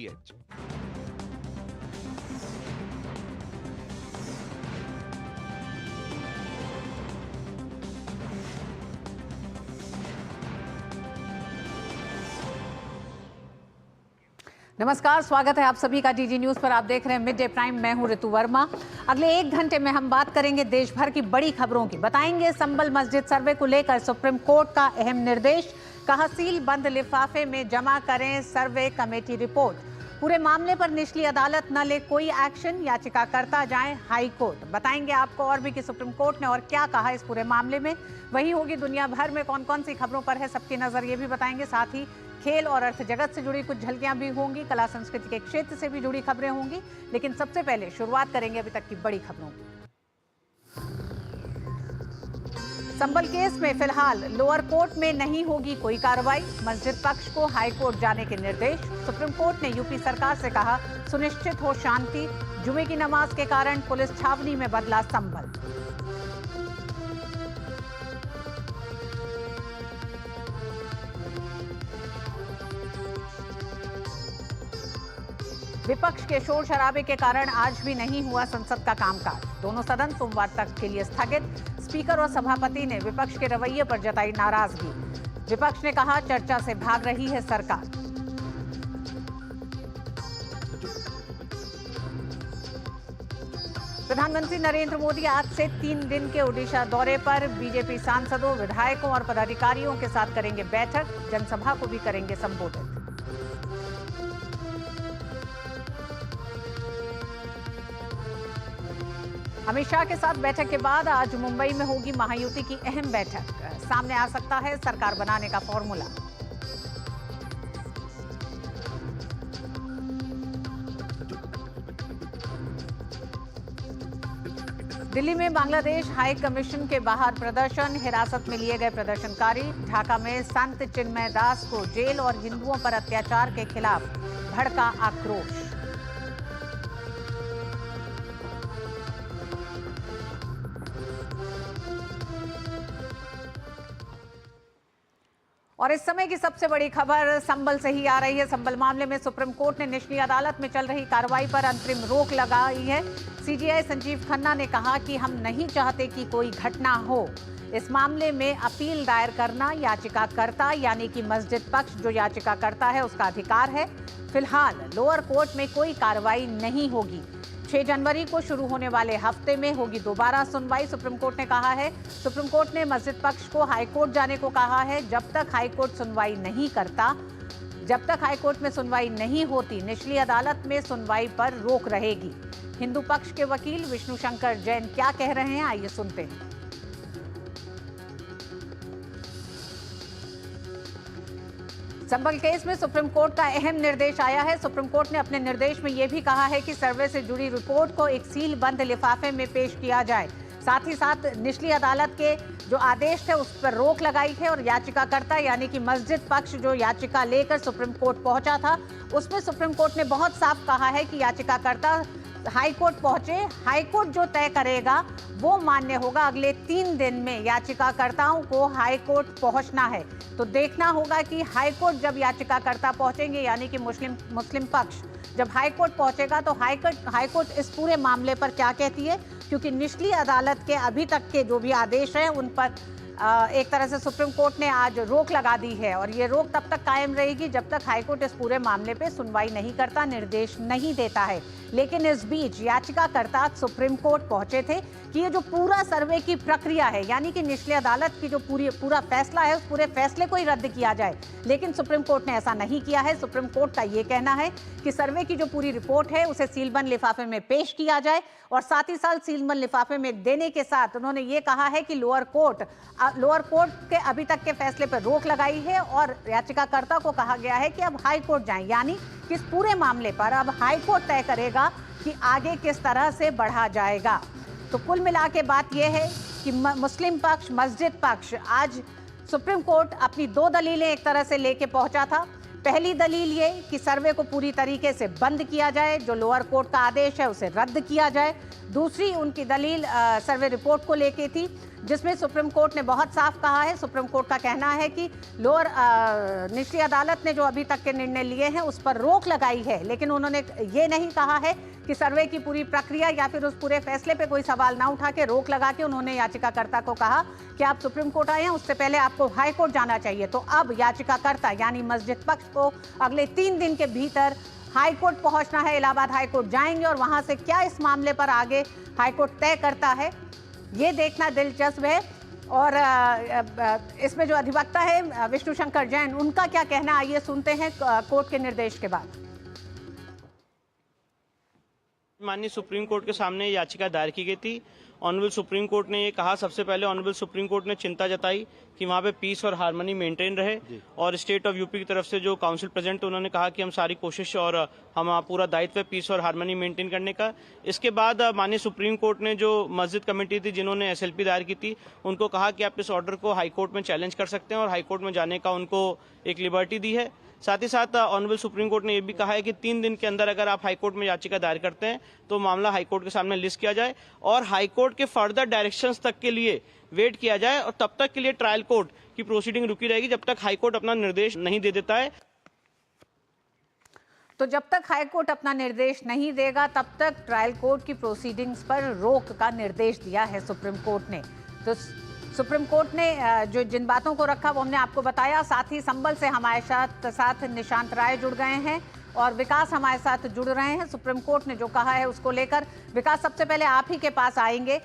DTH। नमस्कार, स्वागत है आप सभी का डीडी न्यूज पर। आप देख रहे हैं मिड डे प्राइम। मैं हूं ऋतु वर्मा। अगले 1 घंटे में हम बात करेंगे देश भर की बड़ी खबरों की। बताएंगे संभल मस्जिद सर्वे को लेकर सुप्रीम कोर्ट का अहम निर्देश, कहा सील बंद लिफाफे में जमा करें सर्वे कमेटी रिपोर्ट। पूरे मामले पर निचली अदालत न ले कोई एक्शन, याचिकाकर्ता जाएं हाई कोर्ट। बताएंगे आपको और भी कि सुप्रीम कोर्ट ने और क्या कहा इस पूरे मामले में। वहीं होगी दुनिया भर में कौन कौन सी खबरों पर है सबकी नजर, ये भी बताएंगे। साथ ही खेल और अर्थ जगत से जुड़ी कुछ झलकियां भी होंगी, कला संस्कृति के क्षेत्र से भी जुड़ी खबरें होंगी। लेकिन सबसे पहले शुरुआत करेंगे अभी तक की बड़ी खबरों की। संभल केस में फिलहाल लोअर कोर्ट में नहीं होगी कोई कार्रवाई, मस्जिद पक्ष को हाई कोर्ट जाने के निर्देश। सुप्रीम कोर्ट ने यूपी सरकार से कहा सुनिश्चित हो शांति, जुमे की नमाज के कारण पुलिस छावनी में बदला संभल। विपक्ष के शोर शराबे के कारण आज भी नहीं हुआ संसद का कामकाज। दोनों सदन सोमवार तक के लिए स्थगित। स्पीकर और सभापति ने विपक्ष के रवैये पर जताई नाराजगी। विपक्ष ने कहा चर्चा से भाग रही है सरकार। प्रधानमंत्री नरेंद्र मोदी आज से 3 दिन के ओडिशा दौरे पर। बीजेपी सांसदों, विधायकों और पदाधिकारियों के साथ करेंगे बैठक, जनसभा को भी करेंगे संबोधित। अमित शाह के साथ बैठक के बाद आज मुंबई में होगी महायुति की अहम बैठक। सामने आ सकता है सरकार बनाने का फॉर्मूला। दिल्ली में बांग्लादेश हाई कमीशन के बाहर प्रदर्शन, हिरासत में लिए गए प्रदर्शनकारी। ढाका में संत चिन्मय दास को जेल और हिंदुओं पर अत्याचार के खिलाफ भड़का आक्रोश। और इस समय की सबसे बड़ी खबर संभल से ही आ रही है। संभल मामले में सुप्रीम कोर्ट ने निचली अदालत में चल रही कार्रवाई पर अंतरिम रोक लगाई है। सीजेआई संजीव खन्ना ने कहा कि हम नहीं चाहते कि कोई घटना हो। इस मामले में अपील दायर करना याचिकाकर्ता यानी कि मस्जिद पक्ष जो याचिकाकर्ता है उसका अधिकार है। फिलहाल लोअर कोर्ट में कोई कार्रवाई नहीं होगी। 6 जनवरी को शुरू होने वाले हफ्ते में होगी दोबारा सुनवाई, सुप्रीम कोर्ट ने कहा है। सुप्रीम कोर्ट ने मस्जिद पक्ष को हाई कोर्ट जाने को कहा है। जब तक हाई कोर्ट सुनवाई नहीं करता, जब तक हाई कोर्ट में सुनवाई नहीं होती, निचली अदालत में सुनवाई पर रोक रहेगी। हिंदू पक्ष के वकील विष्णु शंकर जैन क्या कह रहे हैं, आइए सुनते हैं। संभल केस में सुप्रीम कोर्ट का अहम निर्देश आया है। सुप्रीम कोर्ट ने अपने निर्देश में यह भी कहा है कि सर्वे से जुड़ी रिपोर्ट को एक सील बंद लिफाफे में पेश किया जाए। साथ ही साथ निचली अदालत के जो आदेश थे उस पर रोक लगाई है और याचिकाकर्ता यानी कि मस्जिद पक्ष जो याचिका लेकर सुप्रीम कोर्ट पहुंचा था उसमें सुप्रीम कोर्ट ने बहुत साफ कहा है कि याचिकाकर्ता हाई कोर्ट पहुंचे, हाई कोर्ट जो तय करेगा वो मान्य होगा। अगले 3 दिन में याचिकाकर्ताओं को हाई कोर्ट पहुंचना है। तो देखना होगा कि हाई कोर्ट जब याचिकाकर्ता पहुंचेंगे यानी कि मुस्लिम पक्ष जब हाई कोर्ट पहुंचेगा तो हाई कोर्ट इस पूरे मामले पर क्या कहती है, क्योंकि निचली अदालत के अभी तक के जो भी आदेश हैं उन पर एक तरह से सुप्रीम कोर्ट ने आज रोक लगा दी है और ये रोक तब तक कायम रहेगी जब तक हाईकोर्ट इस पूरे मामले पे सुनवाई नहीं करता, निर्देश नहीं देता है। लेकिन इस बीच याचिकाकर्ता सुप्रीम कोर्ट पहुंचे थे कि ये जो पूरा सर्वे की प्रक्रिया है यानी कि निचली अदालत की जो पूरा फैसला है उस पूरे फैसले को ही रद्द किया जाए, लेकिन सुप्रीम कोर्ट ने ऐसा नहीं किया है। सुप्रीम कोर्ट का ये कहना है कि सर्वे की जो पूरी रिपोर्ट है उसे सीलबंद लिफाफे में पेश किया जाए और साथ ही साथ सीलबंद लिफाफे में देने के साथ उन्होंने ये कहा है कि लोअर कोर्ट के अभी तक के फैसले पर रोक लगाई है और याचिकाकर्ता को कहा गया है कि अब हाई कोर्ट जाएं, यानी कि इस पूरे मामले पर अब हाई कोर्ट तय करेगा कि आगे किस तरह से बढ़ा जाएगा। तो कुल मिला के बात यह है कि मुस्लिम पक्ष, मस्जिद पक्ष आज सुप्रीम कोर्ट अपनी 2 दलीलें एक तरह से लेके पहुंचा था। पहली दलील ये कि सर्वे को पूरी तरीके से बंद किया जाए, जो लोअर कोर्ट का आदेश है उसे रद्द किया जाए। दूसरी उनकी दलील सर्वे रिपोर्ट को लेके थी जिसमें सुप्रीम कोर्ट ने बहुत साफ कहा है। सुप्रीम कोर्ट का कहना है कि लोअर निचली अदालत ने जो अभी तक के निर्णय लिए हैं उस पर रोक लगाई है, लेकिन उन्होंने ये नहीं कहा है कि सर्वे की पूरी प्रक्रिया या फिर उस पूरे फैसले पे कोई सवाल ना उठा के रोक लगा के उन्होंने याचिकाकर्ता को कहा कि आप सुप्रीम कोर्ट आए हैं, उससे पहले आपको हाई कोर्ट जाना चाहिए। तो अब याचिकाकर्ता यानी मस्जिद पक्ष को अगले 3 दिन के भीतर हाई कोर्ट पहुंचना है। इलाहाबाद हाई कोर्ट जाएंगे और वहां से क्या इस मामले पर आगे हाई कोर्ट तय करता है, ये देखना दिलचस्प है। और इसमें जो अधिवक्ता है विष्णु शंकर जैन, उनका क्या कहना, आइए सुनते हैं कोर्ट के निर्देश के बाद। माननीय सुप्रीम कोर्ट के सामने याचिका दायर की गई थी। ऑनरेबल सुप्रीम कोर्ट ने ये कहा, सबसे पहले ऑनरेबल सुप्रीम कोर्ट ने चिंता जताई कि वहाँ पे पीस और हार्मनी मेंटेन रहे, और स्टेट ऑफ यूपी की तरफ से जो काउंसिल प्रेजेंट, उन्होंने कहा कि हम सारी कोशिश और हम पूरा दायित्व है पीस और हार्मनी मेंटेन करने का। इसके बाद माननीय सुप्रीम कोर्ट ने जो मस्जिद कमेटी थी जिन्होंने SLP दायर की थी, उनको कहा कि आप इस ऑर्डर को हाई कोर्ट में चैलेंज कर सकते हैं, और हाई कोर्ट में जाने का उनको एक लिबर्टी दी है। साथ ही साथ ऑनरेबल सुप्रीम कोर्ट ने यह भी कहा है कि 3 दिन के अंदर अगर आप हाईकोर्ट में याचिका दायर करते हैं तो मामला हाईकोर्ट के सामने लिस्ट किया जाए और हाईकोर्ट के फर्दर डायरेक्शंस तक के लिए वेट किया जाए, और तब तक के लिए ट्रायल कोर्ट की प्रोसीडिंग रुकी रहेगी जब तक हाईकोर्ट अपना निर्देश नहीं दे देता है। तो जब तक हाईकोर्ट अपना निर्देश नहीं देगा तब तक ट्रायल कोर्ट की प्रोसीडिंग्स पर रोक का निर्देश दिया है सुप्रीम कोर्ट ने। तो सुप्रीम कोर्ट ने जो जिन बातों को रखा वो हमने आपको बताया। साथ ही संबल से हमारे साथ निशांत राय जुड़ गए हैं और विकास हमारे साथ जुड़ रहे हैं। सुप्रीम कोर्ट ने जो कहा है उसको लेकर विकास, सबसे पहले आप ही के पास आएंगे।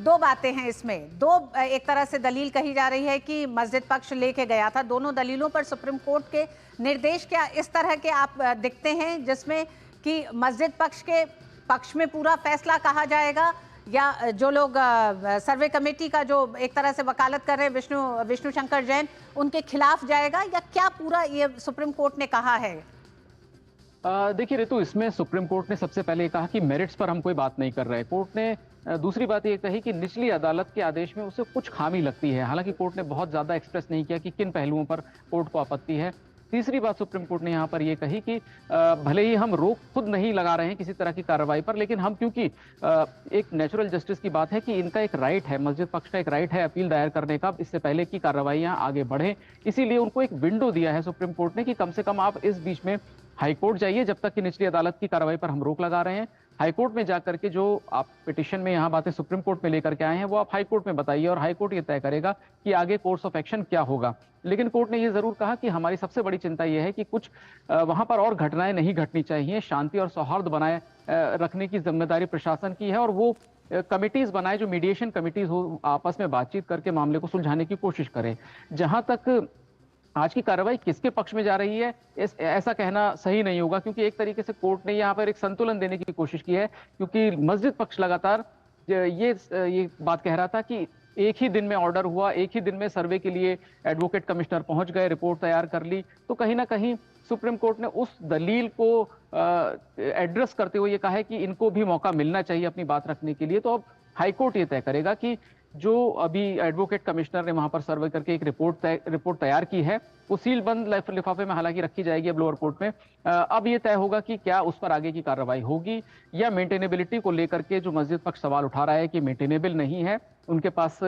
2 बातें हैं इसमें। एक तरह से दलील कही जा रही है कि मस्जिद पक्ष लेके गया था, दोनों दलीलों पर सुप्रीम कोर्ट के निर्देश क्या इस तरह के आप दिखते हैं जिसमें कि मस्जिद पक्ष के पक्ष में पूरा फैसला कहा जाएगा, या जो लोग सर्वे कमेटी का जो एक तरह से वकालत कर रहे हैं विष्णु शंकर जैन, उनके खिलाफ जाएगा, या क्या पूरा ये सुप्रीम कोर्ट ने कहा है? देखिए रितु, इसमें सुप्रीम कोर्ट ने सबसे पहले कहा कि मेरिट्स पर हम कोई बात नहीं कर रहे। कोर्ट ने दूसरी बात ये कही कि निचली अदालत के आदेश में उसे कुछ खामी लगती है। हालांकि कोर्ट ने बहुत ज्यादा एक्सप्रेस नहीं किया कि किन पहलुओं पर कोर्ट को आपत्ति है। तीसरी बात सुप्रीम कोर्ट ने यहाँ पर यह कही कि भले ही हम रोक खुद नहीं लगा रहे हैं किसी तरह की कार्रवाई पर, लेकिन हम क्योंकि एक नेचुरल जस्टिस की बात है कि इनका एक राइट है, मस्जिद पक्ष का एक राइट है अपील दायर करने का, इससे पहले की कार्रवाइयां आगे बढ़े, इसीलिए उनको एक विंडो दिया है सुप्रीम कोर्ट ने कि कम से कम आप इस बीच में हाईकोर्ट जाइए जब तक कि निचली अदालत की कार्रवाई पर हम रोक लगा रहे हैं। हाईकोर्ट में जाकर के जो आप पिटीशन में यहाँ बातें सुप्रीम कोर्ट में लेकर के आए हैं वो आप हाईकोर्ट में बताइए, और हाईकोर्ट ये तय करेगा कि आगे कोर्स ऑफ एक्शन क्या होगा। लेकिन कोर्ट ने ये जरूर कहा कि हमारी सबसे बड़ी चिंता यह है कि कुछ वहां पर और घटनाएं नहीं घटनी चाहिए, शांति और सौहार्द बनाए रखने की जिम्मेदारी प्रशासन की है, और वो कमिटीज बनाए जो मीडिएशन कमिटीज हो, आपस में बातचीत करके मामले को सुलझाने की कोशिश करें। जहां तक आज की कार्रवाई किसके पक्ष में जा रही है ऐसा कहना सही नहीं होगा, क्योंकि एक तरीके से कोर्ट ने यहाँ पर एक संतुलन देने की कोशिश की है, क्योंकि मस्जिद पक्ष लगातार ये बात कह रहा था कि एक ही दिन में ऑर्डर हुआ, एक ही दिन में सर्वे के लिए एडवोकेट कमिश्नर पहुंच गए, रिपोर्ट तैयार कर ली। तो कहीं ना कहीं सुप्रीम कोर्ट ने उस दलील को एड्रेस करते हुए ये कहा है कि इनको भी मौका मिलना चाहिए अपनी बात रखने के लिए। तो अब हाईकोर्ट ये तय करेगा कि जो अभी एडवोकेट कमिश्नर ने वहां पर सर्वे करके एक रिपोर्ट तैयार की है वो सील बंद लिफाफे में हालांकि रखी जाएगी अब लोअर कोर्ट में। अब ये तय होगा कि क्या उस पर आगे की कार्रवाई होगी, या मेंटेनेबिलिटी को लेकर के जो मस्जिद पक्ष सवाल उठा रहा है कि मेंटेनेबल नहीं है, उनके पास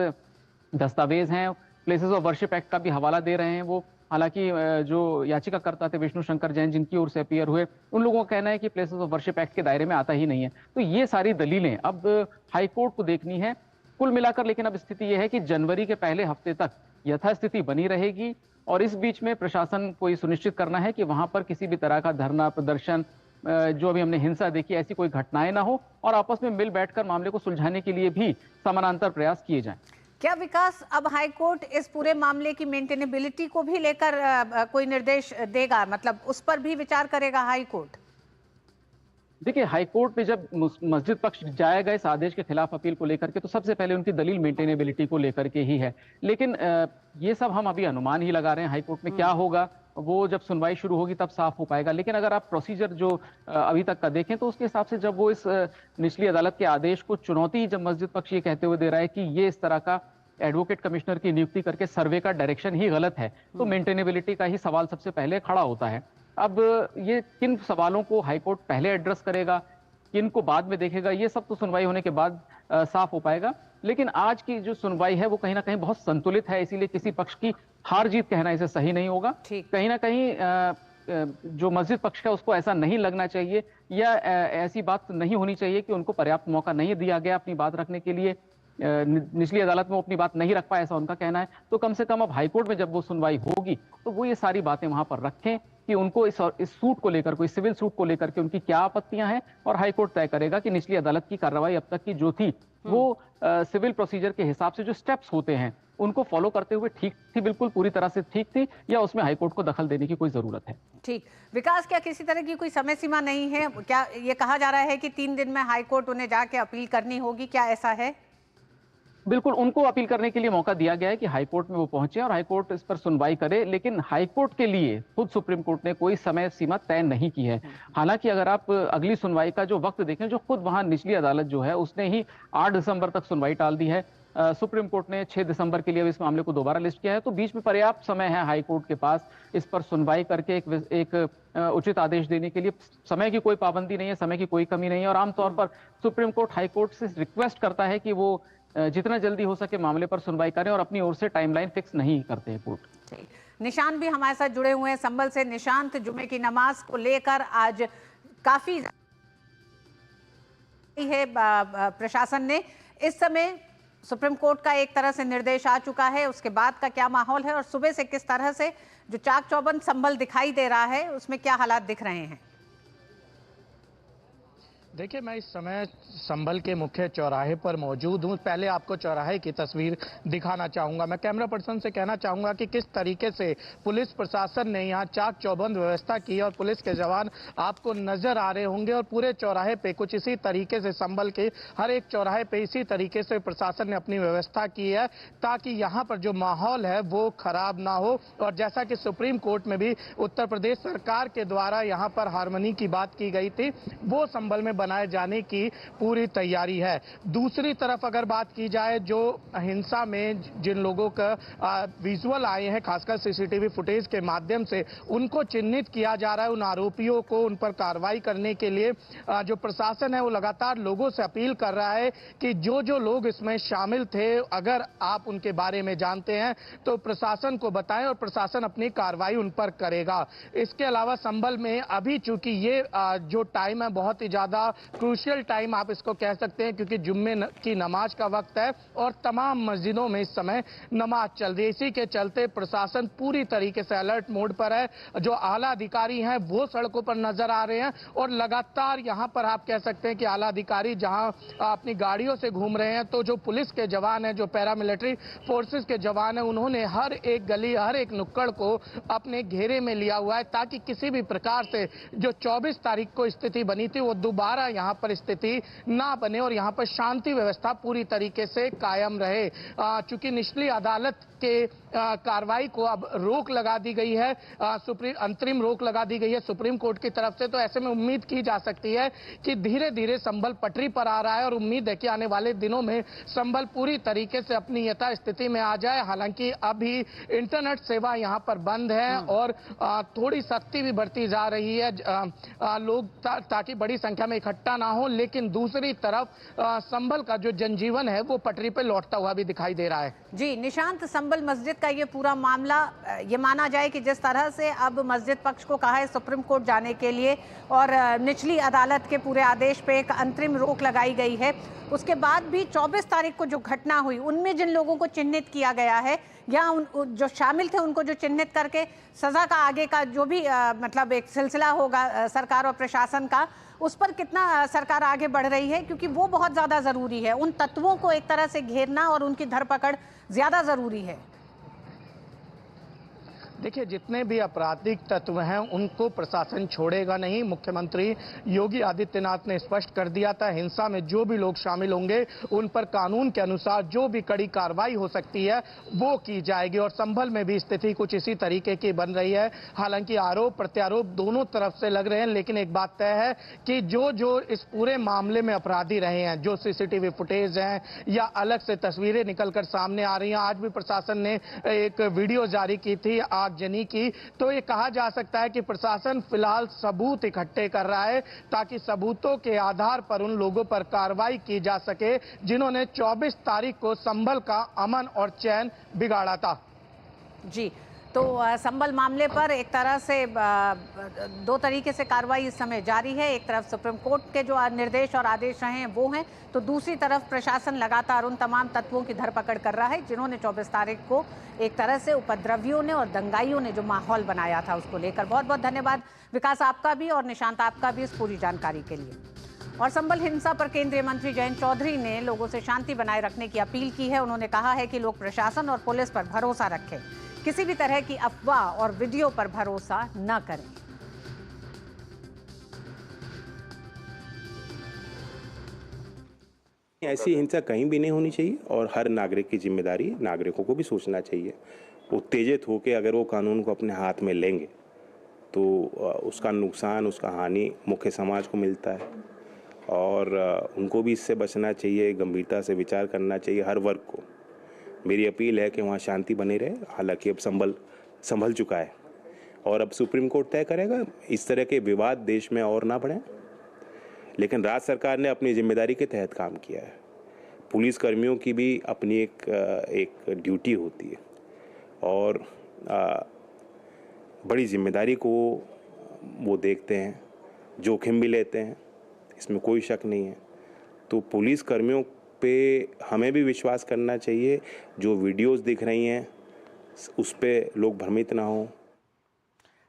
दस्तावेज हैं, प्लेसेस ऑफ वर्शिप एक्ट का भी हवाला दे रहे हैं वो। हालांकि जो याचिकाकर्ता थे विष्णु शंकर जैन जिनकी ओर से अपीयर हुए, उन लोगों का कहना है कि प्लेसेस ऑफ वर्शिप एक्ट के दायरे में आता ही नहीं है। तो ये सारी दलीलें अब हाईकोर्ट को देखनी है कुल मिलाकर। लेकिन अब स्थिति यह है कि जनवरी के पहले हफ्ते तक यथास्थिति बनी रहेगी, और इस बीच में प्रशासन को ये सुनिश्चित करना है कि वहां पर किसी भी तरह का धरना प्रदर्शन, जो अभी हमने हिंसा देखी, ऐसी कोई घटनाएं ना हो, और आपस में मिल बैठकर मामले को सुलझाने के लिए भी समानांतर प्रयास किए जाएं। क्या विकास अब हाईकोर्ट इस पूरे मामले की मेंटेनेबिलिटी को भी लेकर कोई निर्देश देगा, मतलब उस पर भी विचार करेगा हाईकोर्ट? देखिए, हाईकोर्ट में जब मस्जिद पक्ष जाएगा इस आदेश के खिलाफ अपील को लेकर के, तो सबसे पहले उनकी दलील मेंटेनेबिलिटी को लेकर के ही है। लेकिन ये सब हम अभी अनुमान ही लगा रहे हैं, हाईकोर्ट में क्या होगा वो जब सुनवाई शुरू होगी तब साफ हो पाएगा। लेकिन अगर आप प्रोसीजर जो अभी तक का देखें तो उसके हिसाब से जब वो इस निचली अदालत के आदेश को चुनौती जब मस्जिद पक्ष ये कहते हुए दे रहा है कि ये इस तरह का एडवोकेट कमिश्नर की नियुक्ति करके सर्वे का डायरेक्शन ही गलत है, तो मेंटेनेबिलिटी का ही सवाल सबसे पहले खड़ा होता है। अब ये किन सवालों को हाईकोर्ट पहले एड्रेस करेगा, किन को बाद में देखेगा, ये सब तो सुनवाई होने के बाद साफ हो पाएगा। लेकिन आज की जो सुनवाई है वो कहीं ना कहीं बहुत संतुलित है, इसीलिए किसी पक्ष की हार जीत कहना इसे सही नहीं होगा। ठीक। कहीं ना कहीं जो मस्जिद पक्ष है उसको ऐसा नहीं लगना चाहिए या ऐसी बात नहीं होनी चाहिए कि उनको पर्याप्त मौका नहीं दिया गया अपनी बात रखने के लिए, निचली अदालत में वो अपनी बात नहीं रख पाए ऐसा उनका कहना है। तो कम से कम अब हाईकोर्ट में जब वो सुनवाई होगी तो वो ये सारी बातें वहां पर रखें कि उनको इस सूट को लेकर, कोई सिविल सूट को लेकर के उनकी क्या आपत्तियां हैं, और हाईकोर्ट तय करेगा कि निचली अदालत की कार्रवाई अब तक की जो थी वो सिविल प्रोसीजर के हिसाब से जो स्टेप्स होते हैं उनको फॉलो करते हुए ठीक थी, बिल्कुल पूरी तरह से ठीक थी, या उसमें हाईकोर्ट को दखल देने की कोई जरूरत है। ठीक। विकास, क्या किसी तरह की कोई समय सीमा नहीं है? क्या ये कहा जा रहा है कि 3 दिन में हाईकोर्ट उन्हें जाके अपील करनी होगी, क्या ऐसा है? बिल्कुल, उनको अपील करने के लिए मौका दिया गया है कि हाईकोर्ट में वो पहुंचे और हाईकोर्ट इस पर सुनवाई करे, लेकिन हाईकोर्ट के लिए खुद सुप्रीम कोर्ट ने कोई समय सीमा तय नहीं की है। हालांकि अगर आप अगली सुनवाई का जो वक्त देखें, जो खुद वहां निचली अदालत जो है उसने ही 8 दिसंबर तक सुनवाई टाल दी है। सुप्रीम कोर्ट ने 6 दिसंबर के लिए इस मामले को दोबारा लिस्ट किया है, तो बीच में पर्याप्त समय है हाईकोर्ट के पास इस पर सुनवाई करके एक उचित आदेश देने के लिए। समय की कोई पाबंदी नहीं है, समय की कोई कमी नहीं है, और आमतौर पर सुप्रीम कोर्ट हाईकोर्ट से रिक्वेस्ट करता है कि वो जितना जल्दी हो सके मामले पर सुनवाई करें और अपनी ओर से टाइमलाइन फिक्स नहीं करते हैं कोर्ट। निशांत भी हमारे साथ जुड़े हुए हैं संभल से। निशांत, जुमे की नमाज को लेकर आज काफी है प्रशासन ने, इस समय सुप्रीम कोर्ट का एक तरह से निर्देश आ चुका है, उसके बाद का क्या माहौल है और सुबह से किस तरह से जो चाक चौबंद संभल दिखाई दे रहा है उसमें क्या हालात दिख रहे हैं? देखिए, मैं इस समय संभल के मुख्य चौराहे पर मौजूद हूं। पहले आपको चौराहे की तस्वीर दिखाना चाहूंगा। मैं कैमरा पर्सन से कहना चाहूंगा कि किस तरीके से पुलिस प्रशासन ने यहां चाक चौबंद व्यवस्था की और पुलिस के जवान आपको नजर आ रहे होंगे, और पूरे चौराहे पे कुछ इसी तरीके से संभल के हर एक चौराहे पे इसी तरीके से प्रशासन ने अपनी व्यवस्था की है ताकि यहाँ पर जो माहौल है वो खराब ना हो। और जैसा कि सुप्रीम कोर्ट में भी उत्तर प्रदेश सरकार के द्वारा यहाँ पर हारमोनी की बात की गई थी, वो संभल में बनाए जाने की पूरी तैयारी है। दूसरी तरफ अगर बात की जाए, जो हिंसा में जिन लोगों का विजुअल आए हैं, खासकर सीसीटीवी फुटेज के माध्यम से उनको चिन्हित किया जा रहा है, उन आरोपियों को उन पर कार्रवाई करने के लिए जो प्रशासन है वो लगातार लोगों से अपील कर रहा है कि जो जो लोग इसमें शामिल थे, अगर आप उनके बारे में जानते हैं तो प्रशासन को बताएं और प्रशासन अपनी कार्रवाई उन पर करेगा। इसके अलावा संभल में अभी चूंकि ये जो टाइम है बहुत ही ज्यादा क्रूशियल टाइम आप इसको कह सकते हैं, क्योंकि जुम्मे की नमाज का वक्त है और तमाम मस्जिदों में इस समय नमाज चल रही है। इसी के चलते प्रशासन पूरी तरीके से अलर्ट मोड पर है। जो आला अधिकारी हैं वो सड़कों पर नजर आ रहे हैं और लगातार यहां पर आप कह सकते हैं कि आला अधिकारी जहां अपनी गाड़ियों से घूम रहे हैं, तो जो पुलिस के जवान हैं, जो पैरामिलिट्री फोर्सेस के जवान हैं, उन्होंने हर एक गली, हर एक नुक्कड़ को अपने घेरे में लिया हुआ है ताकि किसी भी प्रकार से जो 24 तारीख को स्थिति बनी थी वो दोबारा यहाँ पर स्थिति ना बने और यहाँ पर शांति व्यवस्था पूरी तरीके से कायम रहे। चूंकि निचली अदालत के कार्रवाई को अब रोक लगा दी गई है, अंतरिम रोक लगा दी गई है सुप्रीम कोर्ट की तरफ से, तो ऐसे में उम्मीद की जा सकती है कि धीरे धीरे संभल पटरी पर आ रहा है और उम्मीद है कि आने वाले दिनों में संभल पूरी तरीके से अपनी यथा स्थिति में आ जाए। हालांकि अभी इंटरनेट सेवा यहाँ पर बंद है और थोड़ी सख्ती भी बढ़ती जा रही है लोग ताकि बड़ी संख्या में इकट्ठा ना हो, लेकिन दूसरी तरफ संभल का जो जनजीवन है वो पटरी पर लौटता हुआ भी दिखाई दे रहा है। जी निशांत, संभल मस्जिद का ये पूरा मामला, ये माना जाए कि जिस तरह से अब मस्जिद पक्ष को कहा है सुप्रीम कोर्ट जाने के लिए और निचली अदालत के पूरे आदेश पे एक अंतरिम रोक लगाई गई है, उसके बाद भी 24 तारीख को जो घटना हुई उनमें जिन लोगों को चिन्हित किया गया है या जो शामिल थे उनको जो चिन्हित करके सजा का आगे का जो भी मतलब एक सिलसिला होगा सरकार और प्रशासन का, उस पर कितना सरकार आगे बढ़ रही है? क्योंकि वो बहुत ज़्यादा ज़रूरी है, उन तत्वों को एक तरह से घेरना और उनकी धरपकड़ ज़्यादा ज़रूरी है। देखिए, जितने भी आपराधिक तत्व हैं उनको प्रशासन छोड़ेगा नहीं। मुख्यमंत्री योगी आदित्यनाथ ने स्पष्ट कर दिया था, हिंसा में जो भी लोग शामिल होंगे उन पर कानून के अनुसार जो भी कड़ी कार्रवाई हो सकती है वो की जाएगी। और संभल में भी स्थिति कुछ इसी तरीके की बन रही है। हालांकि आरोप प्रत्यारोप दोनों तरफ से लग रहे हैं, लेकिन एक बात तय है कि जो जो इस पूरे मामले में अपराधी रहे हैं, जो सीसीटीवी फुटेज हैं या अलग से तस्वीरें निकलकर सामने आ रही हैं, आज भी प्रशासन ने एक वीडियो जारी की थी आगजनी की, तो ये कहा जा सकता है कि प्रशासन फिलहाल सबूत इकट्ठे कर रहा है ताकि सबूतों के आधार पर उन लोगों पर कार्रवाई की जा सके जिन्होंने 24 तारीख को संभल का अमन और चैन बिगाड़ा था। जी, तो संभल मामले पर एक तरह से दो तरीके से कार्रवाई इस समय जारी है। एक तरफ सुप्रीम कोर्ट के जो निर्देश और आदेश रहे हैं वो हैं, तो दूसरी तरफ प्रशासन लगातार उन तमाम तत्वों की धरपकड़ कर रहा है जिन्होंने 24 तारीख को एक तरह से उपद्रवियों ने और दंगाइयों ने जो माहौल बनाया था उसको लेकर। बहुत बहुत धन्यवाद विकास आपका भी और निशांत आपका भी इस पूरी जानकारी के लिए। और संभल हिंसा पर केंद्रीय मंत्री जयंत चौधरी ने लोगों से शांति बनाए रखने की अपील की है। उन्होंने कहा है कि लोग प्रशासन और पुलिस पर भरोसा रखें, किसी भी तरह की अफवाह और वीडियो पर भरोसा न करें। ऐसी हिंसा कहीं भी नहीं होनी चाहिए और हर नागरिक की जिम्मेदारी नागरिकों को भी सोचना चाहिए। उत्तेजित होकर अगर वो कानून को अपने हाथ में लेंगे तो उसका नुकसान, उसका हानि मुख्य समाज को मिलता है और उनको भी इससे बचना चाहिए, गंभीरता से विचार करना चाहिए हर वर्ग को। मेरी अपील है कि वहाँ शांति बनी रहे। हालांकि अब संभल चुका है और अब सुप्रीम कोर्ट तय करेगा, इस तरह के विवाद देश में और ना बढ़े। लेकिन राज्य सरकार ने अपनी जिम्मेदारी के तहत काम किया है। पुलिस कर्मियों की भी अपनी एक ड्यूटी होती है और बड़ी जिम्मेदारी को वो देखते हैं, जोखिम भी लेते हैं, इसमें कोई शक नहीं है। तो पुलिस कर्मियों पे हमें भी विश्वास करना चाहिए। जो वीडियोस दिख रही हैं उस पे लोग भ्रमित ना हो।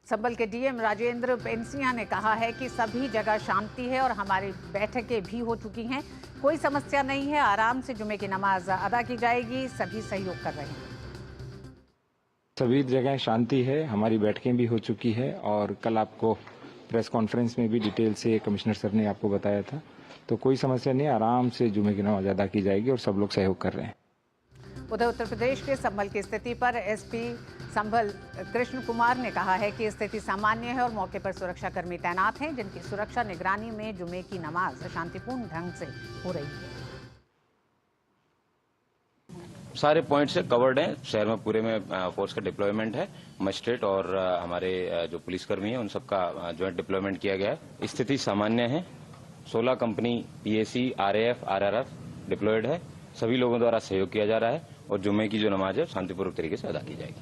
संभल के डीएम राजेंद्र पेंसिया ने कहा है कि सभी जगह शांति है और हमारी बैठकें भी हो चुकी हैं, कोई समस्या नहीं है, आराम से जुमे की नमाज अदा की जाएगी, सभी सहयोग कर रहे हैं। सभी जगह शांति है, हमारी बैठकें भी हो चुकी है और कल आपको प्रेस कॉन्फ्रेंस में भी डिटेल से कमिश्नर सर ने आपको बताया था, तो कोई समस्या नहीं, आराम से जुमे की नमाज अदा की जाएगी और सब लोग सहयोग कर रहे हैं। उधर उत्तर प्रदेश के संभल की स्थिति पर एसपी संभल कृष्ण कुमार ने कहा है कि स्थिति सामान्य है और मौके पर सुरक्षाकर्मी तैनात हैं जिनकी सुरक्षा निगरानी में जुमे की नमाज शांतिपूर्ण ढंग से हो रही है। सारे पॉइंट से कवर्ड हैं, शहर में पूरे में फोर्स का डिप्लॉयमेंट है, मजिस्ट्रेट और हमारे जो पुलिसकर्मी हैं उन सबका ज्वाइंट डिप्लॉयमेंट किया गया है। स्थिति सामान्य है। 16 company PAC, RAF, RRF deployed है। सभी लोगों द्वारा सहयोग किया जा रहा है और जुम्मे की जो नमाज है शांतिपूर्वक तरीके से अदा की जाएगी।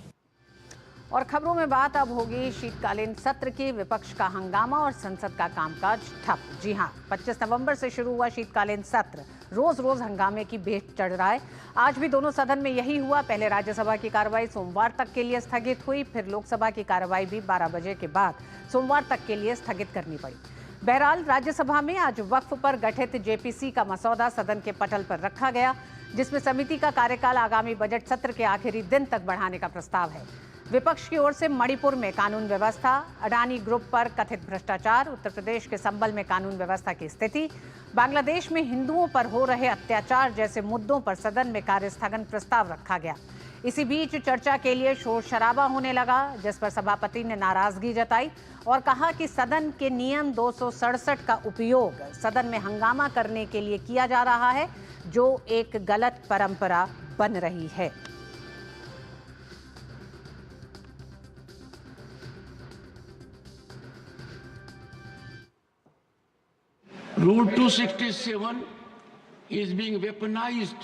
और खबरों में बात अब होगी शीतकालीन सत्र की। विपक्ष का हंगामा और संसद का कामकाज ठप। जी हां, 25 नवंबर से शुरू हुआ शीतकालीन सत्र रोज रोज हंगामे की भेंट चढ़ रहा है। आज भी दोनों सदन में यही हुआ। पहले राज्यसभा की कार्रवाई सोमवार तक के लिए स्थगित हुई, फिर लोकसभा की कार्रवाई भी 12 बजे के बाद सोमवार तक के लिए स्थगित करनी पड़ी। बहरहाल राज्यसभा में आज वक्फ पर गठित जेपीसी का मसौदा सदन के पटल पर रखा गया, जिसमें समिति का कार्यकाल आगामी बजट सत्र के आखिरी दिन तक बढ़ाने का प्रस्ताव है। विपक्ष की ओर से मणिपुर में कानून व्यवस्था, अडानी ग्रुप पर कथित भ्रष्टाचार, उत्तर प्रदेश के संभल में कानून व्यवस्था की स्थिति, बांग्लादेश में हिंदुओं पर हो रहे अत्याचार जैसे मुद्दों पर सदन में कार्य स्थगन प्रस्ताव रखा गया। इसी बीच चर्चा के लिए शोर शराबा होने लगा, जिस पर सभापति ने नाराजगी जताई और कहा कि सदन के नियम 267 का उपयोग सदन में हंगामा करने के लिए किया जा रहा है, जो एक गलत परंपरा बन रही है। Rule 267 is being weaponized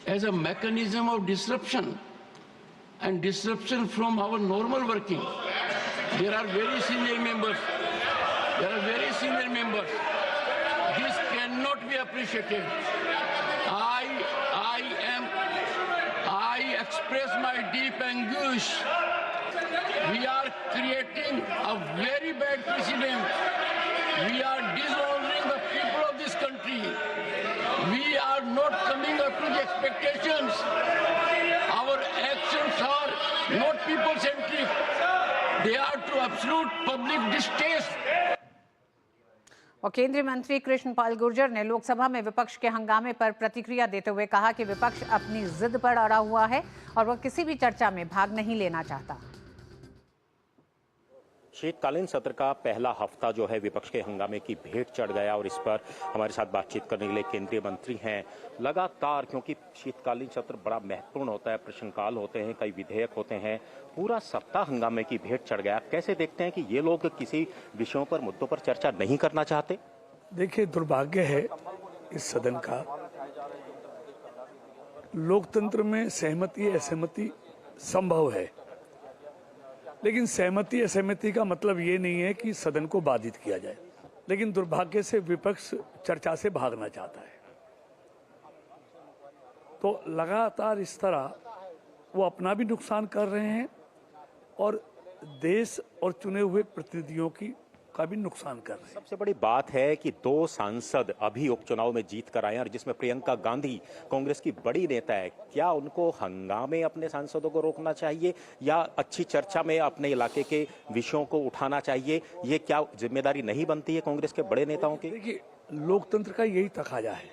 as a mechanism of disruption and disruption from our normal working. There are very senior members. This cannot be appreciated. I express my deep anguish. We are creating a very bad precedent. We are dishonoring the people of this country. We are not coming up to the expectations. Our actions are not people-centric. They are to absolute public distaste. और केंद्रीय मंत्री कृष्ण पाल गुर्जर ने लोकसभा में विपक्ष के हंगामे पर प्रतिक्रिया देते हुए कहा कि विपक्ष अपनी जिद पर अड़ा हुआ है और वह किसी भी चर्चा में भाग नहीं लेना चाहता। शीतकालीन सत्र का पहला हफ्ता जो है विपक्ष के हंगामे की भेंट चढ़ गया और इस पर हमारे साथ बातचीत करने के लिए केंद्रीय मंत्री हैं। लगातार, क्योंकि शीतकालीन सत्र बड़ा महत्वपूर्ण होता है, प्रश्नकाल होते हैं, कई विधेयक होते हैं, पूरा सप्ताह हंगामे की भेंट चढ़ गया। कैसे देखते हैं कि ये लोग किसी विषयों पर, मुद्दों पर चर्चा नहीं करना चाहते? देखिए, दुर्भाग्य है इस सदन का। लोकतंत्र में सहमति असहमति संभव है, लेकिन सहमति असहमति का मतलब ये नहीं है कि सदन को बाधित किया जाए। लेकिन दुर्भाग्य से विपक्ष चर्चा से भागना चाहता है, तो लगातार इस तरह वो अपना भी नुकसान कर रहे हैं और देश और चुने हुए प्रतिनिधियों का भी नुकसान कर रहे हैं। सबसे बड़ी बात है कि 2 सांसद अभी उपचुनाव में जीत कर आए हैं और जिसमें प्रियंका गांधी कांग्रेस की बड़ी नेता है। क्या उनको हंगामे अपने सांसदों को रोकना चाहिए या अच्छी चर्चा में अपने इलाके के विषयों को उठाना चाहिए? ये क्या जिम्मेदारी नहीं बनती है कांग्रेस के बड़े नेताओं की? देखिए, लोकतंत्र का यही तकाजा है।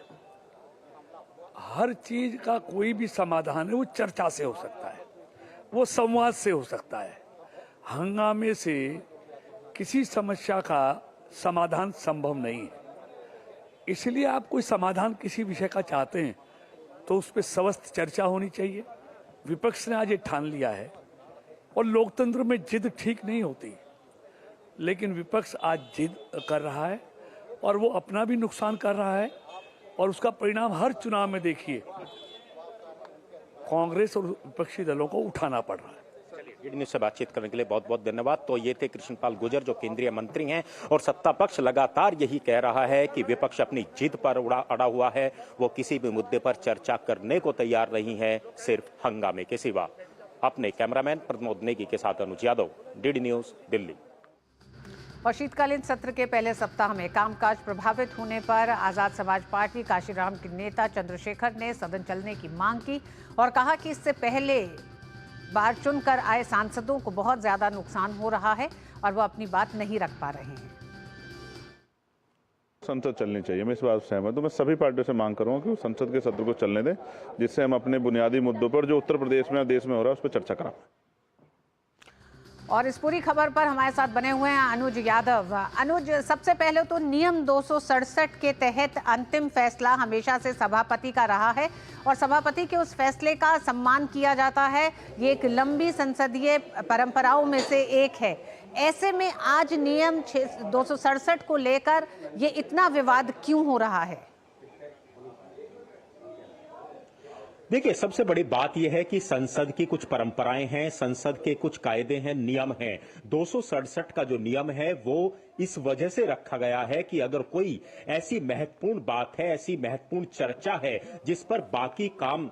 हर चीज का कोई भी समाधान है वो चर्चा से हो सकता है, वो संवाद से हो सकता है। हंगामे से किसी समस्या का समाधान संभव नहीं है। इसलिए आप कोई समाधान किसी विषय का चाहते हैं तो उस पर स्वस्थ चर्चा होनी चाहिए। विपक्ष ने आज ये ठान लिया है और लोकतंत्र में जिद ठीक नहीं होती, लेकिन विपक्ष आज जिद कर रहा है और वो अपना भी नुकसान कर रहा है और उसका परिणाम हर चुनाव में देखिए, कांग्रेस और विपक्षी दलों को उठाना पड़ रहा है। डीडी न्यूज से बातचीत करने के लिए बहुत बहुत धन्यवाद। तो ये थे कृष्णपाल गुर्जर जो केंद्रीय मंत्री हैं और सत्ता पक्ष लगातार यही कह रहा है कि विपक्ष अपनी जिद पर अड़ा हुआ है, वो किसी भी मुद्दे पर चर्चा करने को तैयार नहीं है, सिर्फ हंगामे के सिवा। अपने कैमरामैन प्रमोद नेगी के साथ अनुज यादव, डीडी न्यूज, दिल्ली। और शीतकालीन सत्र के पहले सप्ताह में कामकाज प्रभावित होने पर आजाद समाज पार्टी काशीराम के नेता चंद्रशेखर ने सदन चलने की मांग की और कहा कि इससे पहले बार चुनकर आए सांसदों को बहुत ज्यादा नुकसान हो रहा है और वो अपनी बात नहीं रख पा रहे हैं। संसद चलनी चाहिए, मैं इस बात से सहमत हूं। मैं सभी पार्टियों से मांग करूंगा कि वो संसद के सत्र को चलने दें, जिससे हम अपने बुनियादी मुद्दों पर जो उत्तर प्रदेश में या देश में हो रहा है उस पर चर्चा करा। और इस पूरी खबर पर हमारे साथ बने हुए हैं अनुज यादव। अनुज, सबसे पहले तो नियम 267 के तहत अंतिम फैसला हमेशा से सभापति का रहा है और सभापति के उस फैसले का सम्मान किया जाता है। ये एक लंबी संसदीय परंपराओं में से एक है। ऐसे में आज नियम 267 को लेकर ये इतना विवाद क्यों हो रहा है? देखिए, सबसे बड़ी बात यह है कि संसद की कुछ परंपराएं हैं, संसद के कुछ कायदे हैं, नियम हैं। 267 का जो नियम है वो इस वजह से रखा गया है कि अगर कोई ऐसी महत्वपूर्ण बात है, ऐसी महत्वपूर्ण चर्चा है जिस पर बाकी काम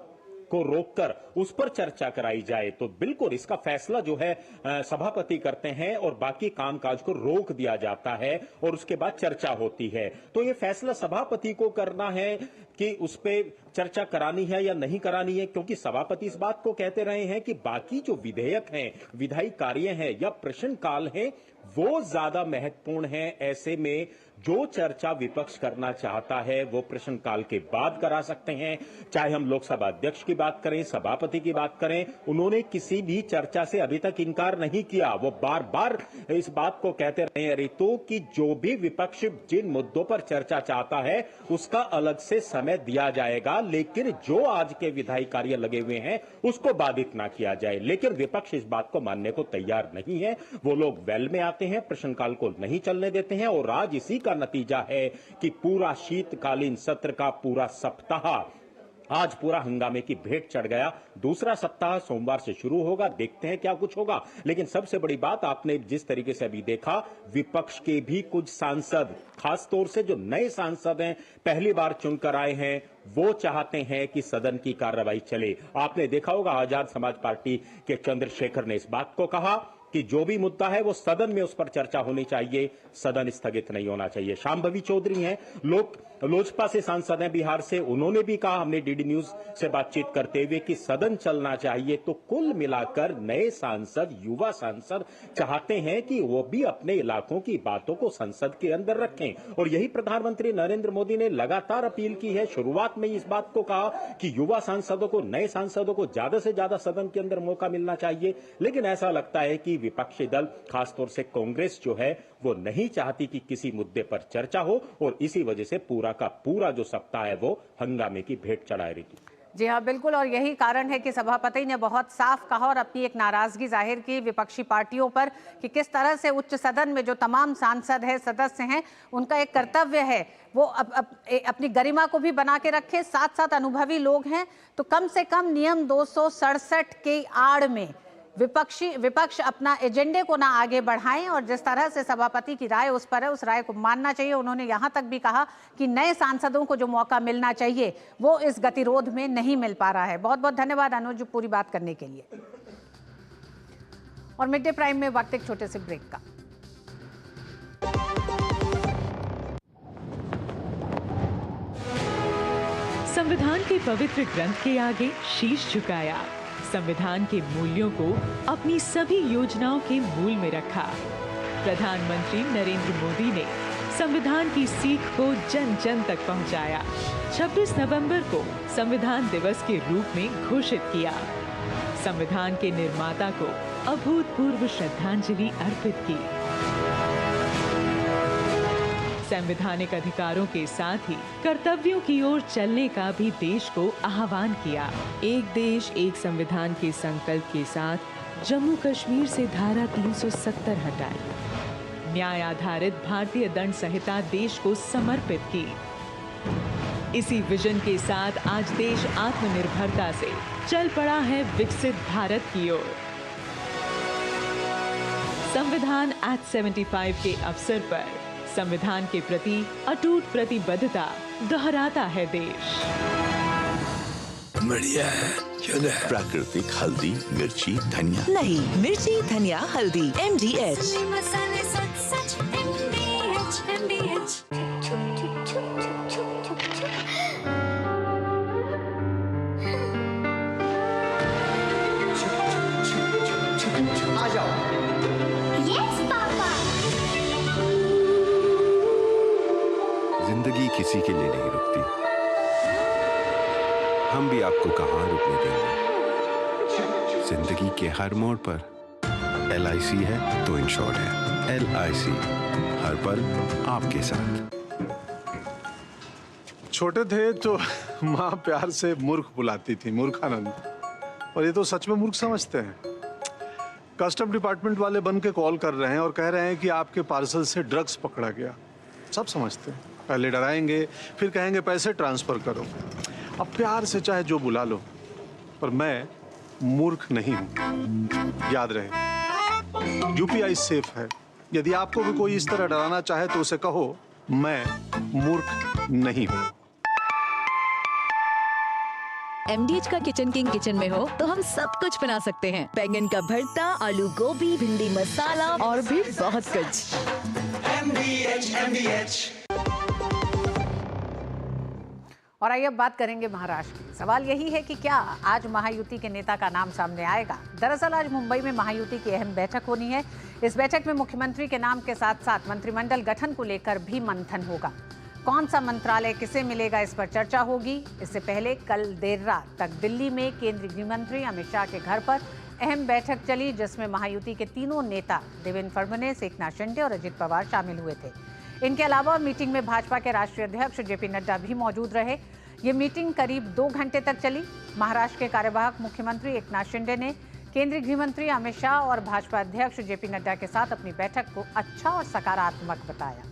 को रोककर उस पर चर्चा कराई जाए, तो बिल्कुल इसका फैसला जो है सभापति करते हैं और बाकी कामकाज को रोक दिया जाता है और उसके बाद चर्चा होती है। तो ये फैसला सभापति को करना है कि उस पर चर्चा करानी है या नहीं करानी है, क्योंकि सभापति इस बात को कहते रहे हैं कि बाकी जो विधेयक हैं, विधायी कार्य हैं या प्रश्नकाल हैं, वो ज्यादा महत्वपूर्ण है। ऐसे में जो चर्चा विपक्ष करना चाहता है वो प्रश्नकाल के बाद करा सकते हैं। चाहे हम लोकसभा अध्यक्ष की बात करें, सभापति की बात करें, उन्होंने किसी भी चर्चा से अभी तक इनकार नहीं किया। वो बार बार इस बात को कहते रहे हैं ऋतु कि जो भी विपक्ष जिन मुद्दों पर चर्चा चाहता है उसका अलग से समय दिया जाएगा, लेकिन जो आज के विधायी कार्य लगे हुए हैं उसको बाधित ना किया जाए। लेकिन विपक्ष इस बात को मानने को तैयार नहीं है। वो लोग वेल में आते हैं, प्रश्नकाल को नहीं चलने देते हैं और आज इसी का नतीजा है कि पूरा शीतकालीन सत्र का पूरा सप्ताह आज पूरा हंगामे की भेंट चढ़ गया। दूसरा सप्ताह सोमवार से शुरू होगा, देखते हैं क्या कुछ होगा। लेकिन सबसे बड़ी बात, आपने जिस तरीके से अभी देखा, विपक्ष के भी कुछ सांसद, खासतौर से जो नए सांसद हैं, पहली बार चुनकर आए हैं, वो चाहते हैं कि सदन की कार्रवाई चले। आपने देखा होगा आजाद समाज पार्टी के चंद्रशेखर ने इस बात को कहा कि जो भी मुद्दा है वो सदन में उस पर चर्चा होनी चाहिए, सदन स्थगित नहीं होना चाहिए। शांभवी चौधरी हैं, लोजपा से सांसद हैं बिहार से, उन्होंने भी कहा हमने डीडी न्यूज से बातचीत करते हुए कि सदन चलना चाहिए। तो कुल मिलाकर नए सांसद, युवा सांसद चाहते हैं कि वो भी अपने इलाकों की बातों को संसद के अंदर रखें और यही प्रधानमंत्री नरेंद्र मोदी ने लगातार अपील की है। शुरुआत में इस बात को कहा कि युवा सांसदों को, नए सांसदों को ज्यादा से ज्यादा सदन के अंदर मौका मिलना चाहिए, लेकिन ऐसा लगता है कि विपक्षी दल खासतौर से कांग्रेस जो है वो नहीं चाहती कि किसी मुद्दे पर चर्चा हो और इसी वजह से पूरा का पूरा जो सप्ताह है वो हंगामे की भेंट चढ़ाए रही। जी हाँ, बिल्कुल, और यही कारण है कि सभापति ने बहुत साफ कहा और अपनी एक नाराजगी जाहिर की विपक्षी पार्टियों पर कि किस तरह से उच्च सदन में जो तमाम सांसद हैं, सदस्य हैं, उनका एक कर्तव्य है वो अपनी गरिमा को भी बना के रखे, साथ साथ अनुभवी लोग हैं तो कम से कम नियम 267 के आड़ में विपक्ष अपना एजेंडे को ना आगे बढ़ाएं और जिस तरह से सभापति की राय उस पर है उस राय को मानना चाहिए। उन्होंने यहां तक भी कहा कि नए सांसदों को जो मौका मिलना चाहिए वो इस गतिरोध में नहीं मिल पा रहा है। बहुत बहुत धन्यवाद अनुज पूरी बात करने के लिए। और मिड डे प्राइम में वक्त एक छोटे से ब्रेक का। संविधान के पवित्र ग्रंथ के आगे शीश झुकाया, संविधान के मूल्यों को अपनी सभी योजनाओं के मूल में रखा। प्रधानमंत्री नरेंद्र मोदी ने संविधान की सीख को जन जन तक पहुंचाया। 26 नवंबर को संविधान दिवस के रूप में घोषित किया। संविधान के निर्माता को अभूतपूर्व श्रद्धांजलि अर्पित की। संवैधानिक अधिकारों के साथ ही कर्तव्यों की ओर चलने का भी देश को आह्वान किया। एक देश एक संविधान के संकल्प के साथ जम्मू कश्मीर से धारा 370 हटाई। न्याय आधारित भारतीय दंड संहिता देश को समर्पित की। इसी विजन के साथ आज देश आत्मनिर्भरता से चल पड़ा है विकसित भारत की ओर। संविधान एक्ट 75 के अवसर पर संविधान के प्रति अटूट प्रतिबद्धता दोहराता है देश। बढ़िया है, प्राकृतिक हल्दी, मिर्ची, धनिया नहीं, मिर्ची, धनिया, हल्दी, MDH। आ जाओ। Yes papa. जिंदगी किसी के लिए नहीं रुकती, हम भी आपको कहां रुकने देंगे। जिंदगी के हर मोड़ पर LIC है तो इंश्योर्ड है। LIC हर पल आपके साथ। छोटे थे तो माँ प्यार से मूर्ख बुलाती थी, मूर्खानंद, और ये तो सच में मूर्ख समझते हैं। कस्टम डिपार्टमेंट वाले बन के कॉल कर रहे हैं और कह रहे हैं कि आपके पार्सल से ड्रग्स पकड़ा गया। सब समझते हैं, पहले डराएंगे फिर कहेंगे पैसे ट्रांसफर करो। अब प्यार से चाहे जो बुला लो, पर मैं मूर्ख नहीं हूं, याद रहे। UPI सेफ है। यदि आपको भी कोई इस तरह डराना चाहे तो उसे कहो मैं मूर्ख नहीं हूं। MDH का किचन किंग किचन में हो तो हम सब कुछ बना सकते हैं। बैंगन का भरता, आलू गोभी, भिंडी मसाला और भी बहुत कुछ। MDH। और आइए अब बात करेंगे महाराष्ट्र की। सवाल यही है कि क्या आज महायुति के नेता का नाम सामने आएगा। दरअसल आज मुंबई में महायुति की अहम बैठक होनी है। इस बैठक में मुख्यमंत्री के नाम के साथ साथ मंत्रिमंडल गठन को लेकर भी मंथन होगा। कौन सा मंत्रालय किसे मिलेगा, इस पर चर्चा होगी। इससे पहले कल देर रात तक दिल्ली में केंद्रीय गृह मंत्री अमित शाह के घर पर अहम बैठक चली, जिसमें महायुति के तीनों नेता देवेंद्र फडणवीस, एकनाथ शिंदे और अजित पवार शामिल हुए थे। इनके अलावा मीटिंग में भाजपा के राष्ट्रीय अध्यक्ष JP नड्डा भी मौजूद रहे। ये मीटिंग करीब 2 घंटे तक चली। महाराष्ट्र के कार्यवाहक मुख्यमंत्री एकनाथ शिंदे ने केंद्रीय गृह मंत्री अमित शाह और भाजपा अध्यक्ष JP नड्डा के साथ अपनी बैठक को अच्छा और सकारात्मक बताया।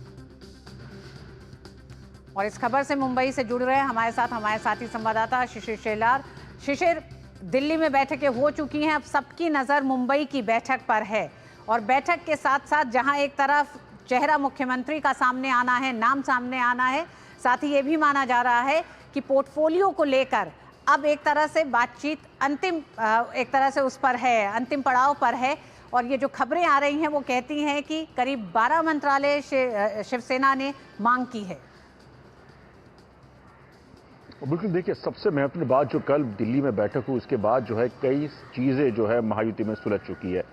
और इस खबर से मुंबई से जुड़ रहे हैं हमारे साथी संवाददाता शिशिर शेलार। शिशिर, दिल्ली में बैठकें हो चुकी हैं, अब सबकी नज़र मुंबई की बैठक पर है और बैठक के साथ साथ जहां एक तरफ चेहरा मुख्यमंत्री का सामने आना है, नाम सामने आना है, साथ ही ये भी माना जा रहा है कि पोर्टफोलियो को लेकर अब एक तरह से बातचीत एक तरह से उस पर है, अंतिम पड़ाव पर है। और ये जो खबरें आ रही हैं वो कहती हैं कि करीब 12 मंत्रालय शिवसेना ने मांग की है। बिल्कुल, देखिए सबसे महत्वपूर्ण बात जो कल दिल्ली में बैठक हुई उसके बाद जो है कई चीज़ें जो है महायुति में सुलझ चुकी है।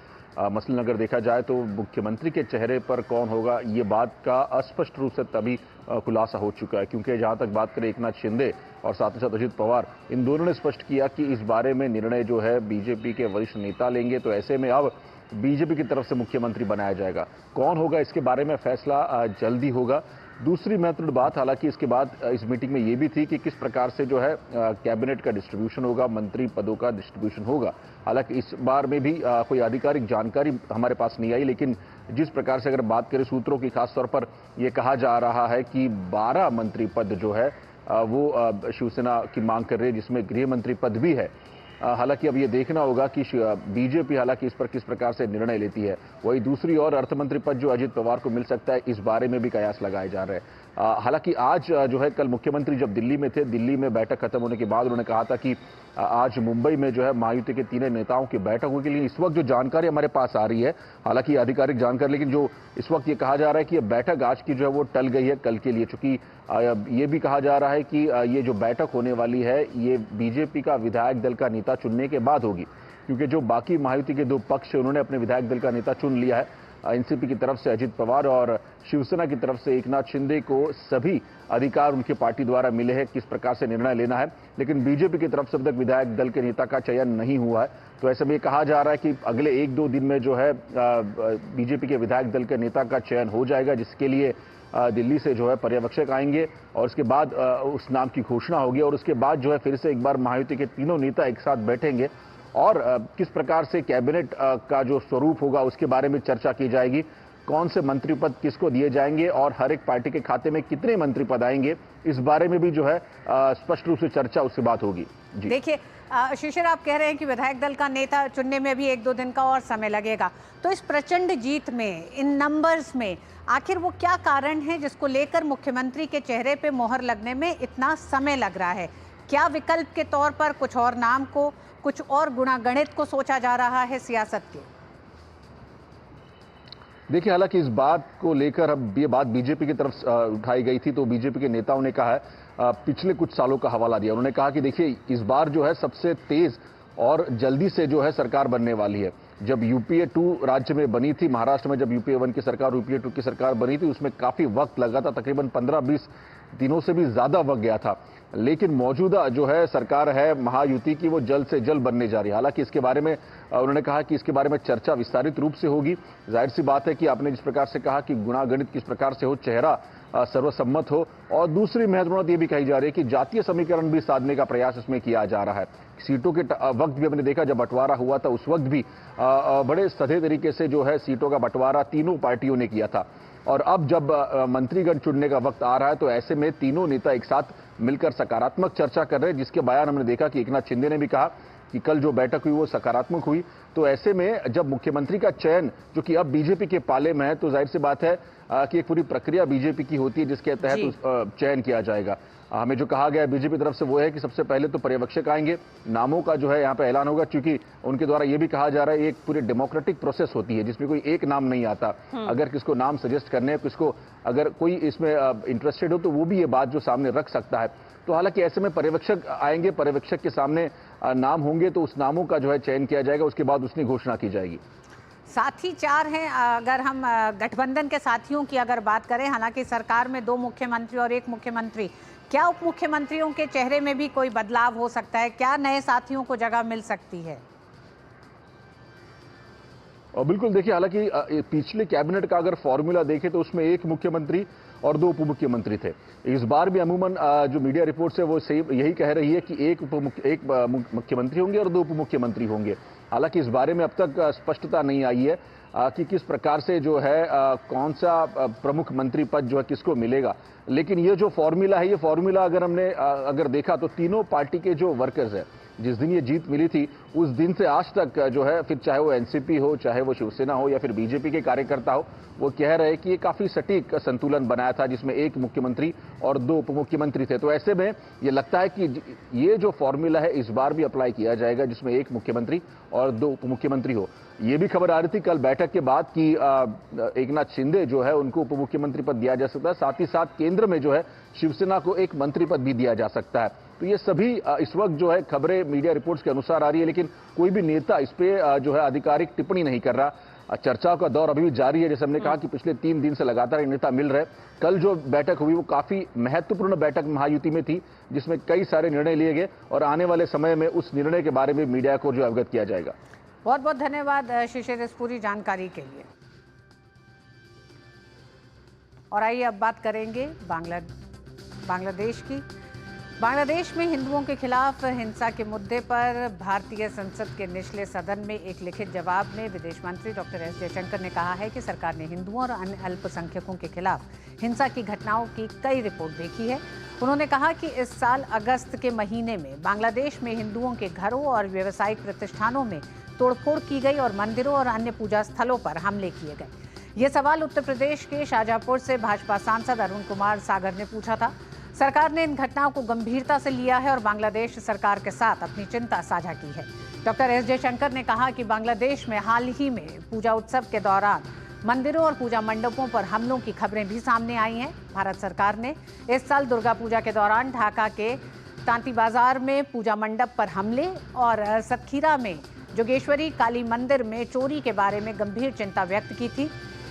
मसलन अगर देखा जाए तो मुख्यमंत्री के चेहरे पर कौन होगा ये बात का अस्पष्ट रूप से तभी खुलासा हो चुका है, क्योंकि जहां तक बात करें एकनाथ शिंदे और साथ ही साथ अजित पवार, इन दोनों ने स्पष्ट किया कि इस बारे में निर्णय जो है बीजेपी के वरिष्ठ नेता लेंगे। तो ऐसे में अब बीजेपी की तरफ से मुख्यमंत्री बनाया जाएगा। कौन होगा इसके बारे में फैसला जल्दी होगा। दूसरी महत्वपूर्ण बात हालांकि इसके बाद इस मीटिंग में ये भी थी कि किस प्रकार से जो है कैबिनेट का डिस्ट्रीब्यूशन होगा, मंत्री पदों का डिस्ट्रीब्यूशन होगा। हालांकि इस बार में भी कोई आधिकारिक जानकारी हमारे पास नहीं आई, लेकिन जिस प्रकार से अगर बात करें सूत्रों की, खासतौर पर यह कहा जा रहा है कि 12 मंत्री पद जो है वो शिवसेना की मांग कर रही है, जिसमें गृह मंत्री पद भी है। हालांकि अब ये देखना होगा कि बीजेपी हालांकि इस पर किस प्रकार से निर्णय लेती है। वही दूसरी ओर अर्थमंत्री पद जो अजित पवार को मिल सकता है, इस बारे में भी कयास लगाए जा रहे हैं। हालांकि आज जो है, कल मुख्यमंत्री जब दिल्ली में थे, दिल्ली में बैठक खत्म होने के बाद उन्होंने कहा था कि आज मुंबई में जो है महायुति के तीनों नेताओं की बैठक होगी। लेकिन इस वक्त जो जानकारी हमारे पास आ रही है, हालांकि आधिकारिक जानकारी, लेकिन जो इस वक्त ये कहा जा रहा है कि ये बैठक आज की जो है वो टल गई है कल के लिए, चूंकि ये भी कहा जा रहा है कि ये जो बैठक होने वाली है ये बीजेपी का विधायक दल का नेता चुनने के बाद होगी, क्योंकि जो बाकी महायुति के 2 पक्ष है उन्होंने अपने विधायक दल का नेता चुन लिया है। एनसीपी की तरफ से अजित पवार और शिवसेना की तरफ से एकनाथ शिंदे को सभी अधिकार उनकी पार्टी द्वारा मिले हैं किस प्रकार से निर्णय लेना है, लेकिन बीजेपी की तरफ से अब तक विधायक दल के नेता का चयन नहीं हुआ है। तो ऐसे में कहा जा रहा है कि अगले 1-2 दिन में जो है बीजेपी के विधायक दल के नेता का चयन हो जाएगा, जिसके लिए दिल्ली से जो है पर्यवेक्षक आएंगे और उसके बाद उस नाम की घोषणा होगी और उसके बाद जो है फिर से एक बार महायुति के तीनों नेता एक साथ बैठेंगे और किस प्रकार से कैबिनेट का जो स्वरूप होगा उसके बारे में चर्चा की जाएगी। कौन से मंत्री पद किसको दिए जाएंगे और हर एक पार्टी के खाते में कितने मंत्री पद आएंगे, इस बारे में भी जो है स्पष्ट रूप से चर्चा उसके बाद होगी। जी देखिए शिशिर, आप कह रहे हैं कि विधायक दल का नेता चुनने में भी 1-2 दिन का और समय लगेगा, तो इस प्रचंड जीत में, इन नंबर्स में आखिर वो क्या कारण है जिसको लेकर मुख्यमंत्री के चेहरे पे मोहर लगने में इतना समय लग रहा है? क्या विकल्प के तौर पर कुछ और नाम को, कुछ और गुणागणित को सोचा जा रहा है सियासत के? देखिए, हालांकि इस बात को लेकर अब ये बात बीजेपी की तरफ उठाई गई थी, तो बीजेपी के नेताओं ने कहा है, पिछले कुछ सालों का हवाला दिया। उन्होंने कहा कि देखिए इस बार जो है सबसे तेज और जल्दी से जो है सरकार बनने वाली है। जब यूपीए 2 राज्य में बनी थी, महाराष्ट्र में जब यूपीए 1 की सरकार, यूपीए 2 की सरकार बनी थी, उसमें काफी वक्त लगा था, तकरीबन 15-20 दिनों से भी ज्यादा वक्त गया था। लेकिन मौजूदा जो है सरकार है महायुति की, वो जल्द से जल्द बनने जा रही है। हालांकि इसके बारे में उन्होंने कहा कि इसके बारे में चर्चा विस्तारित रूप से होगी। जाहिर सी बात है कि आपने जिस प्रकार से कहा कि गुणागणित किस प्रकार से हो, चेहरा सर्वसम्मत हो, और दूसरी महत्वपूर्ण बात यह भी कही जा रही है कि जातीय समीकरण भी साधने का प्रयास इसमें किया जा रहा है। सीटों के वक्त भी हमने देखा, जब बंटवारा हुआ था उस वक्त भी बड़े सधे तरीके से जो है सीटों का बंटवारा तीनों पार्टियों ने किया था। और अब जब मंत्रीगण चुनने का वक्त आ रहा है, तो ऐसे में तीनों नेता एक साथ मिलकर सकारात्मक चर्चा कर रहे हैं, जिसके बयान हमने देखा कि एकनाथ शिंदे ने भी कहा कि कल जो बैठक हुई वो सकारात्मक हुई। तो ऐसे में जब मुख्यमंत्री का चयन जो कि अब बीजेपी के पाले में है, तो जाहिर सी बात है कि एक पूरी प्रक्रिया बीजेपी की होती है जिसके तहत चयन किया जाएगा। हमें जो कहा गया बीजेपी तरफ से वो है कि सबसे पहले तो पर्यवेक्षक आएंगे, नामों का जो है यहाँ पे ऐलान होगा, क्योंकि उनके द्वारा ये भी कहा जा रहा है एक पूरी डेमोक्रेटिक प्रोसेस होती है जिसमें कोई एक नाम नहीं आता। अगर किसको नाम सजेस्ट करने हैं, किसको अगर कोई इसमें इंटरेस्टेड हो, तो वो भी ये बात जो सामने रख सकता है। तो हालांकि ऐसे में पर्यवेक्षक आएंगे, पर्यवेक्षक के सामने नाम होंगे, तो उस नामों का जो है चयन किया जाएगा, उसके बाद उसकी घोषणा की जाएगी। साथी 4 हैं। अगर हम गठबंधन के साथियों की अगर बात करें, हालांकि सरकार में 2 मुख्यमंत्री और 1 मुख्यमंत्री, क्या उप मुख्यमंत्रियों के चेहरे में भी कोई बदलाव हो सकता है? क्या नए साथियों को जगह मिल सकती है? और बिल्कुल देखिए, हालांकि पिछले कैबिनेट का अगर फॉर्मूला देखें तो उसमें 1 मुख्यमंत्री और 2 उप मुख्यमंत्री थे। इस बार भी अमूमन जो मीडिया रिपोर्ट्स है वो यही कह रही है कि एक मुख्यमंत्री होंगे और 2 उप मुख्यमंत्री होंगे। हालांकि इस बारे में अब तक स्पष्टता नहीं आई है कि किस प्रकार से जो है कौन सा प्रमुख मंत्री पद जो है किसको मिलेगा। लेकिन ये जो फॉर्मूला है, ये फॉर्मूला अगर देखा तो तीनों पार्टी के जो वर्कर्स है, जिस दिन ये जीत मिली थी उस दिन से आज तक जो है, फिर चाहे वो एनसीपी हो, चाहे वो शिवसेना हो या फिर बीजेपी के कार्यकर्ता हो, वो कह रहे हैं कि ये काफी सटीक संतुलन बनाया था जिसमें 1 मुख्यमंत्री और 2 उप मुख्यमंत्री थे। तो ऐसे में ये लगता है कि ये जो फॉर्मूला है इस बार भी अप्लाई किया जाएगा, जिसमें 1 मुख्यमंत्री और 2 उप मुख्यमंत्री हो। ये भी खबर आ रही थी कल बैठक के बाद कि एकनाथ शिंदे जो है उनको उप मुख्यमंत्री पद दिया जा सकता है, साथ ही साथ केंद्र में जो है शिवसेना को 1 मंत्री पद भी दिया जा सकता है। तो ये सभी इस वक्त जो है खबरें मीडिया रिपोर्ट्स के अनुसार आ रही है, लेकिन कोई भी नेता इस पे जो है आधिकारिक टिप्पणी नहीं कर रहा। चर्चाओं का दौर अभी भी जारी है। जैसे हमने कहा कि पिछले 3 दिन से लगातार नेता मिल रहे। कल जो बैठक हुई वो काफी महत्वपूर्ण बैठक महायुति में थी, जिसमें कई सारे निर्णय लिए गए और आने वाले समय में उस निर्णय के बारे में मीडिया को जो अवगत किया जाएगा। बहुत बहुत धन्यवाद शिशिर इस पूरी जानकारी के लिए। और आइए अब बात करेंगे बांग्लादेश की। बांग्लादेश में हिंदुओं के खिलाफ हिंसा के मुद्दे पर भारतीय संसद के निचले सदन में एक लिखित जवाब में विदेश मंत्री डॉक्टर एस जयशंकर ने कहा है कि सरकार ने हिंदुओं और अन्य अल्पसंख्यकों के खिलाफ हिंसा की घटनाओं की कई रिपोर्ट देखी है। उन्होंने कहा कि इस साल अगस्त के महीने में बांग्लादेश में हिंदुओं के घरों और व्यावसायिक प्रतिष्ठानों में तोड़फोड़ की गई और मंदिरों और अन्य पूजा स्थलों पर हमले किए गए। ये सवाल उत्तर प्रदेश के शाहजहांपुर से भाजपा सांसद अरुण कुमार सागर ने पूछा था। सरकार ने इन घटनाओं को गंभीरता से लिया है और बांग्लादेश सरकार के साथ अपनी चिंता साझा की है। डॉक्टर एस जयशंकर ने कहा कि बांग्लादेश में हाल ही में पूजा उत्सव के दौरान मंदिरों और पूजा मंडपों पर हमलों की खबरें भी सामने आई हैं। भारत सरकार ने इस साल दुर्गा पूजा के दौरान ढाका के तांती बाजार में पूजा मंडप पर हमले और सतखीरा में जोगेश्वरी काली मंदिर में चोरी के बारे में गंभीर चिंता व्यक्त की थी।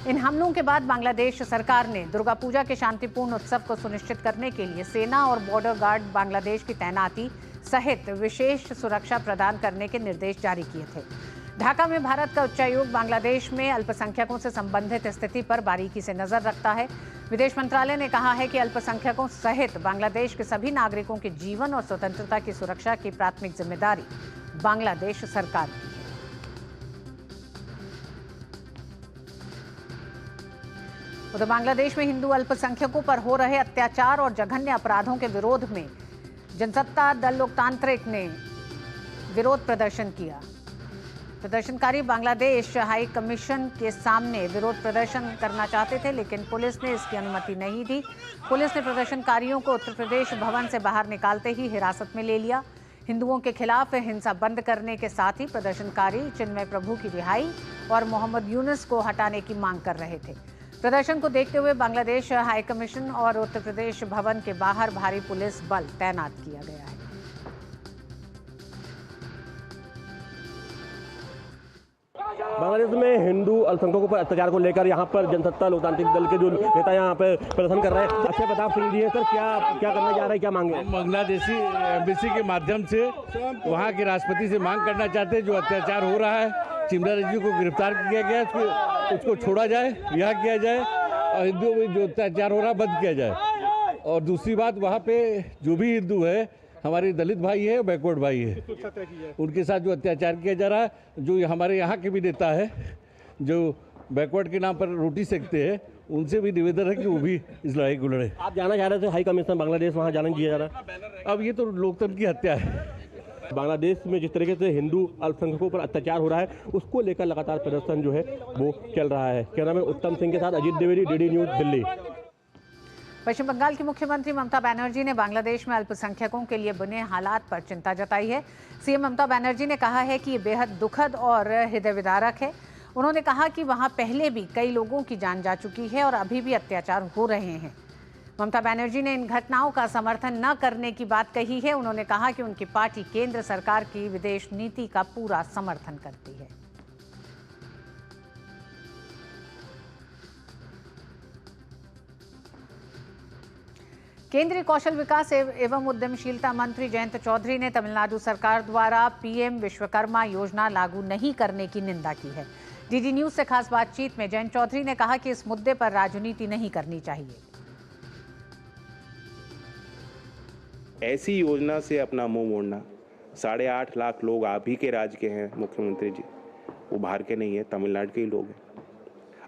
इन हमलों के बाद बांग्लादेश सरकार ने दुर्गा पूजा के शांतिपूर्ण उत्सव को सुनिश्चित करने के लिए सेना और बॉर्डर गार्ड बांग्लादेश की तैनाती सहित विशेष सुरक्षा प्रदान करने के निर्देश जारी किए थे। ढाका में भारत का उच्चायोग बांग्लादेश में अल्पसंख्यकों से संबंधित स्थिति पर बारीकी से नजर रखता है। विदेश मंत्रालय ने कहा है कि अल्पसंख्यकों सहित बांग्लादेश के सभी नागरिकों के जीवन और स्वतंत्रता की सुरक्षा की प्राथमिक जिम्मेदारी बांग्लादेश सरकार की है। उधर बांग्लादेश में हिंदू अल्पसंख्यकों पर हो रहे अत्याचार और जघन्य अपराधों के विरोध में जनसत्ता दल लोकतांत्रिक ने विरोध प्रदर्शन किया। प्रदर्शनकारी बांग्लादेश हाई कमीशन के सामने विरोध प्रदर्शन करना चाहते थे, लेकिन पुलिस ने इसकी अनुमति नहीं दी। पुलिस ने प्रदर्शनकारियों को उत्तर प्रदेश भवन से बाहर निकालते ही हिरासत में ले लिया। हिंदुओं के खिलाफ हिंसा बंद करने के साथ ही प्रदर्शनकारी चिन्मय प्रभु की रिहाई और मोहम्मद यूनुस को हटाने की मांग कर रहे थे। प्रदर्शन को देखते हुए बांग्लादेश हाई कमीशन और उत्तर प्रदेश भवन के बाहर भारी पुलिस बल तैनात किया गया है। बांग्लादेश में हिंदू अल्पसंख्यकों पर अत्याचार को लेकर यहाँ पर जनसत्ता लोकतांत्रिक दल के जो नेता यहाँ पर प्रदर्शन कर रहे हैं। अक्षय प्रताप सिंह जी है सर, क्या करने जा रहे हैं, क्या मांगे? हम बांग्लादेशी एम्बेसी के माध्यम से वहाँ के राष्ट्रपति से मांग करना चाहते हैं जो अत्याचार हो रहा है, चिमरा रेड्डी को गिरफ्तार किया गया, उसको छोड़ा जाए, रिहा किया जाए और हिंदुओं में जो अत्याचार हो रहा है बंद किया जाए। और दूसरी बात, वहाँ पे जो भी हिंदू है, हमारे दलित भाई है, बैकवर्ड भाई है, उनके साथ जो अत्याचार किया जा रहा है, जो हमारे यहाँ के भी नेता है जो बैकवर्ड के नाम पर रोटी सेकते हैं, उनसे भी निवेदन है कि वो भी इस लड़ाई को लड़े। आप जाना चाह रहे थे हाई कमीशन बांग्लादेश, वहाँ जाने दिया जा रहा है। अब ये तो लोकतंत्र की हत्या है। बांग्लादेश में जिस तरीके से हिंदू अल्पसंख्यकों पर अत्याचार हो रहा है, उसको लेकर लगातार प्रदर्शन जो है वो चल रहा है। कैमरामैन उत्तम सिंह के साथ अजीत द्विवेदी, डीडी न्यूज, दिल्ली। पश्चिम बंगाल की मुख्यमंत्री ममता बनर्जी ने बांग्लादेश में अल्पसंख्यकों के लिए बने हालात पर चिंता जताई है। सीएम ममता बनर्जी ने कहा है कि ये बेहद दुखद और हृदय विदारक है। उन्होंने कहा कि वहां पहले भी कई लोगों की जान जा चुकी है और अभी भी अत्याचार हो रहे हैं। ममता बनर्जी ने इन घटनाओं का समर्थन न करने की बात कही है। उन्होंने कहा कि उनकी पार्टी केंद्र सरकार की विदेश नीति का पूरा समर्थन करती है। केंद्रीय कौशल विकास एवं उद्यमशीलता मंत्री जयंत चौधरी ने तमिलनाडु सरकार द्वारा पीएम विश्वकर्मा योजना लागू नहीं करने की निंदा की है। डीडी न्यूज से खास बातचीत में जयंत चौधरी ने कहा कि इस मुद्दे पर राजनीति नहीं करनी चाहिए। ऐसी योजना से अपना मुंह मोड़ना, 8.5 लाख लोग आप ही के राज्य के हैं मुख्यमंत्री जी, वो बाहर के नहीं है, तमिलनाडु के ही लोग हैं।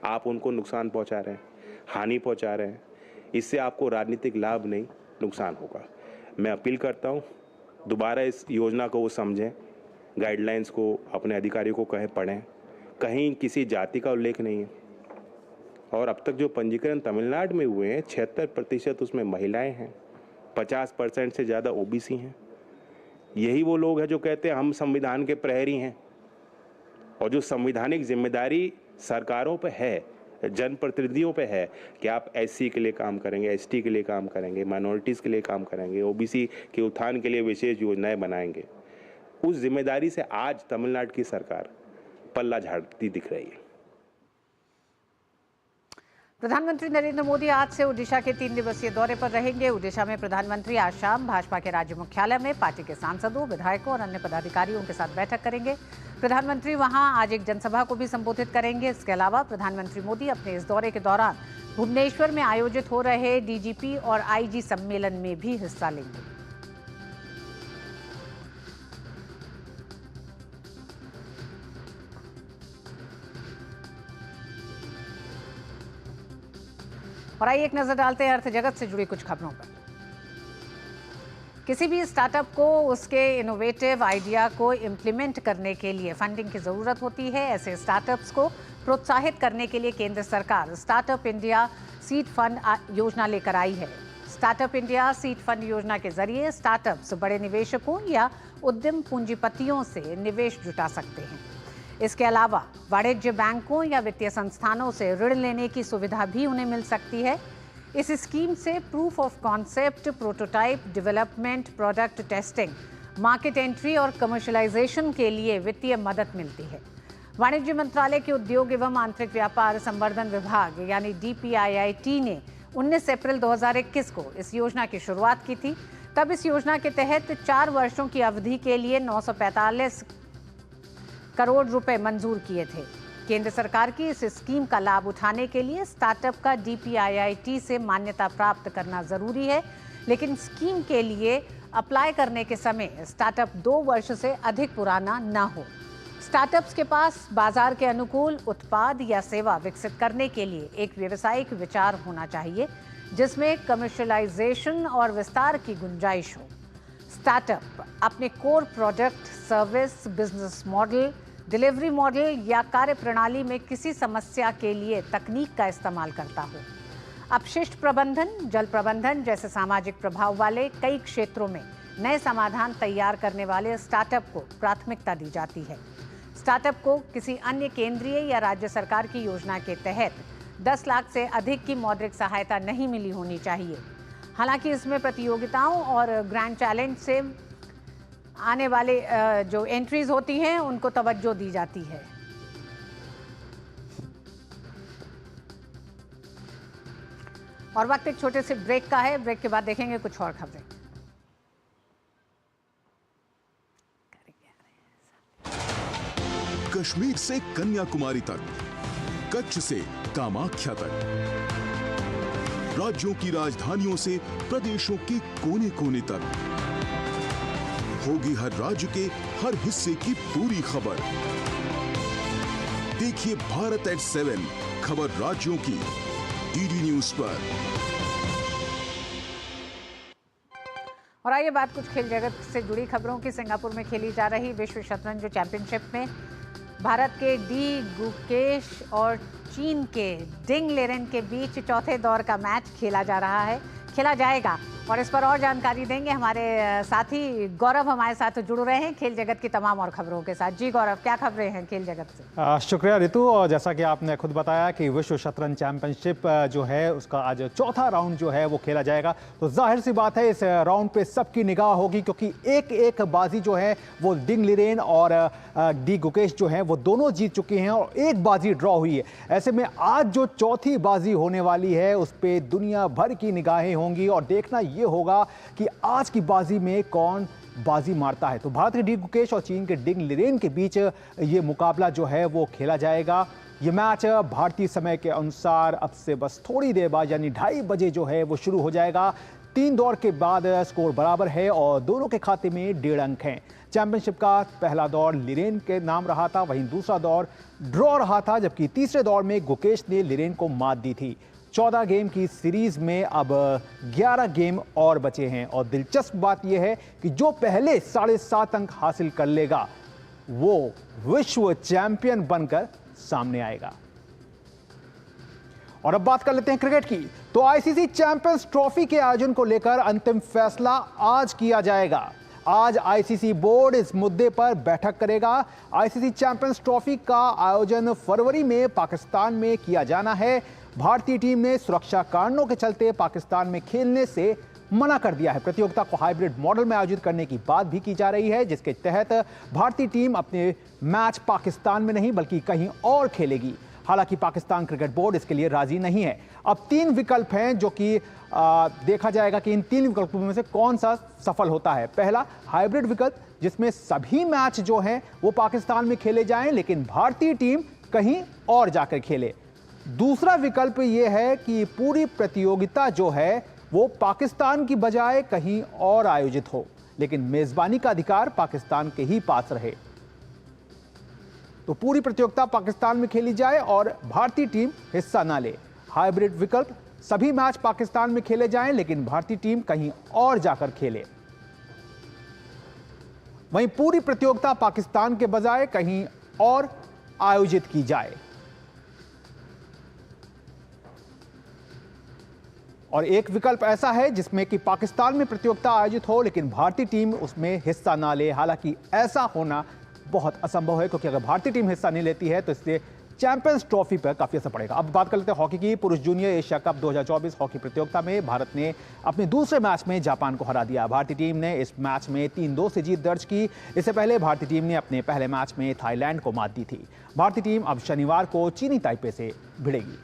आप उनको नुकसान पहुंचा रहे हैं, हानि पहुंचा रहे हैं। इससे आपको राजनीतिक लाभ नहीं, नुकसान होगा। मैं अपील करता हूं, दोबारा इस योजना को वो समझें, गाइडलाइंस को अपने अधिकारियों को कहें, पढ़ें। कहीं किसी जाति का उल्लेख नहीं है। और अब तक जो पंजीकरण तमिलनाडु में हुए हैं, 76% उसमें महिलाएं हैं, 50% से ज़्यादा ओबीसी हैं। यही वो लोग हैं जो कहते हैं हम संविधान के प्रहरी हैं। और जो संवैधानिक जिम्मेदारी सरकारों पे है, जनप्रतिनिधियों पे है कि आप एससी के लिए काम करेंगे, एसटी के लिए काम करेंगे, माइनॉरिटीज़ के लिए काम करेंगे, ओबीसी के उत्थान के लिए विशेष योजनाएं बनाएंगे। उस जिम्मेदारी से आज तमिलनाडु की सरकार पल्ला झाड़ती दिख रही है। प्रधानमंत्री नरेंद्र मोदी आज से ओडिशा के 3 दिवसीय दौरे पर रहेंगे। ओडिशा में प्रधानमंत्री आज शाम भाजपा के राज्य मुख्यालय में पार्टी के सांसदों, विधायकों और अन्य पदाधिकारियों के साथ बैठक करेंगे। प्रधानमंत्री वहां आज एक जनसभा को भी संबोधित करेंगे। इसके अलावा प्रधानमंत्री मोदी अपने इस दौरे के दौरान भुवनेश्वर में आयोजित हो रहे डीजीपी और आईजी सम्मेलन में भी हिस्सा लेंगे। और आइए एक नजर डालते हैं अर्थ जगत से जुड़ी कुछ खबरों पर। किसी भी स्टार्टअप को उसके इनोवेटिव आइडिया को इम्प्लीमेंट करने के लिए फंडिंग की जरूरत होती है। ऐसे स्टार्टअप्स को प्रोत्साहित करने के लिए केंद्र सरकार स्टार्टअप इंडिया सीड फंड योजना लेकर आई है। स्टार्टअप इंडिया सीड फंड योजना के जरिए स्टार्टअप्स बड़े निवेशकों या उद्यम पूंजीपतियों से निवेश जुटा सकते हैं। इसके अलावा वाणिज्य बैंकों या वित्तीय संस्थानों से ऋण लेने की सुविधा भी उन्हें मिल सकती है। इस स्कीम से proof of concept, prototype development, product testing, market entry और कमर्शियलाइजेशन के लिए वित्तीय मदद मिलती है। वाणिज्य मंत्रालय के उद्योग एवं आंतरिक व्यापार संवर्धन विभाग यानी DPIIT ने 19 अप्रैल 2021 को इस योजना की शुरुआत की थी। तब इस योजना के तहत 4 वर्षों की अवधि के लिए 945 करोड़ रुपए मंजूर किए थे। केंद्र सरकार की इस स्कीम का लाभ उठाने के लिए स्टार्टअप का DPIIT से मान्यता प्राप्त करना जरूरी है, लेकिन स्कीम के लिए अप्लाई करने के समय स्टार्टअप 2 वर्ष से अधिक पुराना न हो। स्टार्टअप्स के पास बाजार के अनुकूल उत्पाद या सेवा विकसित करने के लिए एक व्यावसायिक विचार होना चाहिए, जिसमें कमर्शियलाइजेशन और विस्तार की गुंजाइश हो। स्टार्टअप अपने core product, service, business model, delivery model या कार्यप्रणाली में किसी समस्या के लिए तकनीक का इस्तेमाल करता हो। अपशिष्ट प्रबंधन, जल प्रबंधन जैसे सामाजिक प्रभाव वाले कई क्षेत्रों में नए समाधान तैयार करने वाले स्टार्टअप को प्राथमिकता दी जाती है। स्टार्टअप को किसी अन्य केंद्रीय या राज्य सरकार की योजना के तहत 10 लाख से अधिक की मौद्रिक सहायता नहीं मिली होनी चाहिए। हालांकि इसमें प्रतियोगिताओं और ग्रैंड चैलेंज से आने वाले जो एंट्रीज होती हैं उनको तवज्जो दी जाती है। और वक्त एक छोटे से ब्रेक का है। ब्रेक के बाद देखेंगे कुछ और खबरें। कश्मीर से कन्याकुमारी तक, कच्छ से कामाख्या तक, राज्यों की राजधानियों से प्रदेशों के कोने कोने तक, होगी हर राज्य के हर हिस्से की पूरी खबर। देखिए भारत एट 7 खबर राज्यों की DD न्यूज पर। और आइए बात कुछ खेल जगत से जुड़ी खबरों की। सिंगापुर में खेली जा रही विश्व शतरंज चैंपियनशिप में भारत के डी गुकेश और चीन के डिंग लेरेन के बीच चौथे दौर का मैच खेला जाएगा। और इस पर और जानकारी देंगे हमारे साथी गौरव हमारे साथ जुड़ रहे हैं खेल जगत की तमाम और खबरों के साथ। जी गौरव, क्या खबरें हैं खेल जगत से? शुक्रिया ऋतु। और जैसा कि आपने खुद बताया कि विश्व शतरंज चैंपियनशिप जो है उसका आज चौथा राउंड जो है वो खेला जाएगा। तो जाहिर सी बात है इस राउंड पे सबकी निगाह होगी, क्योंकि एक एक बाजी जो है वो डिंग लिरेन और डी गुकेश जो है वो दोनों जीत चुके हैं और एक बाजी ड्रॉ हुई है। ऐसे में आज जो चौथी बाजी होने वाली है उस पर दुनिया भर की निगाहें होंगी और देखना ये होगा कि आज की बाजी में कौन बाजी मारता है। तो भारत के डी गुकेश और चीन के डिंग लिरेन के बीच ये मुकाबला जो है वो खेला जाएगा। ये मैच भारतीय समय के अनुसार अब से बस थोड़ी देर बाद यानी 2:30 बजे जो है वो शुरू हो जाएगा। 3 दौर के बाद स्कोर बराबर है और दोनों के खाते में 1.5 अंक हैं। चैंपियनशिप का पहला दौर लिरेन के नाम रहा था, वहीं दूसरा दौर ड्रॉ रहा था, जबकि तीसरे दौर में गुकेश ने लिरेन को मात दी थी। 14 गेम की सीरीज में अब 11 गेम और बचे हैं और दिलचस्प बात यह है कि जो पहले 7.5 अंक हासिल कर लेगा वो विश्व चैंपियन बनकर सामने आएगा। और अब बात कर लेते हैं क्रिकेट की। तो आईसीसी चैंपियंस ट्रॉफी के आयोजन को लेकर अंतिम फैसला आज किया जाएगा। आज आईसीसी बोर्ड इस मुद्दे पर बैठक करेगा। आईसीसी चैंपियंस ट्रॉफी का आयोजन फरवरी में पाकिस्तान में किया जाना है। भारतीय टीम ने सुरक्षा कारणों के चलते पाकिस्तान में खेलने से मना कर दिया है। प्रतियोगिता को हाइब्रिड मॉडल में आयोजित करने की बात भी की जा रही है, जिसके तहत भारतीय टीम अपने मैच पाकिस्तान में नहीं बल्कि कहीं और खेलेगी। हालांकि पाकिस्तान क्रिकेट बोर्ड इसके लिए राजी नहीं है। अब 3 विकल्प हैं जो कि देखा जाएगा कि इन 3 विकल्पों में से कौन सा सफल होता है। पहला हाइब्रिड विकल्प, जिसमें सभी मैच जो हैं वो पाकिस्तान में खेले जाएं लेकिन भारतीय टीम कहीं और जाकर खेले। दूसरा विकल्प ये है कि पूरी प्रतियोगिता जो है वो पाकिस्तान की बजाय कहीं और आयोजित हो लेकिन मेजबानी का अधिकार पाकिस्तान के ही पास रहे। तो पूरी प्रतियोगिता पाकिस्तान में खेली जाए और भारतीय टीम हिस्सा ना ले। हाइब्रिड विकल्प, सभी मैच पाकिस्तान में खेले जाएं लेकिन भारतीय टीम कहीं और जाकर खेले। वहीं पूरी प्रतियोगिता पाकिस्तान के बजाय कहीं और आयोजित की जाए। और एक विकल्प ऐसा है जिसमें कि पाकिस्तान में प्रतियोगिता आयोजित हो लेकिन भारतीय टीम उसमें हिस्सा ना ले। हालांकि ऐसा होना बहुत असंभव है क्योंकि अगर भारतीय टीम हिस्सा नहीं लेती है तो इससे चैंपियंस ट्रॉफी पर काफी असर पड़ेगा। अब बात कर लेते हैं हॉकी की। पुरुष जूनियर एशिया कप 2024 हॉकी प्रतियोगिता में भारत ने अपने दूसरे मैच में जापान को हरा दिया। भारतीय टीम ने इस मैच में 3-2 से जीत दर्ज की। इससे पहले भारतीय टीम ने अपने पहले मैच में थाईलैंड को मात दी थी। भारतीय टीम अब शनिवार को चीनी ताइपे से भिड़ेगी।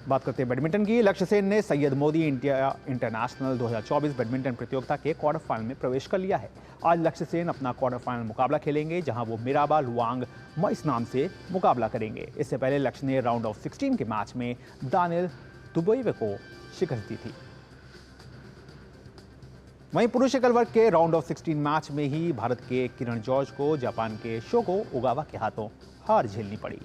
बात करते हैं बैडमिंटन की। लक्ष्य सेन ने Syed Modi India international 2024 badminton प्रतियोगिता के क्वार्टर फाइनल में प्रवेश कर लिया है। आज लक्ष्य सेन अपना क्वार्टर फाइनल मुकाबला खेलेंगे जहां वो मिराबा लुआंग मइस नाम से मुकाबला करेंगे। इससे पहले लक्ष्य ने राउंड ऑफ 16 के मैच में दानिल दुबोइवे को शिकस्त दी थी। वहीं पुरुष एकल वर्ग के राउंड ऑफ 16 मैच में ही भारत के किरण जॉर्ज को जापान के शोगो ओगावा के हाथों हार झेलनी पड़ी।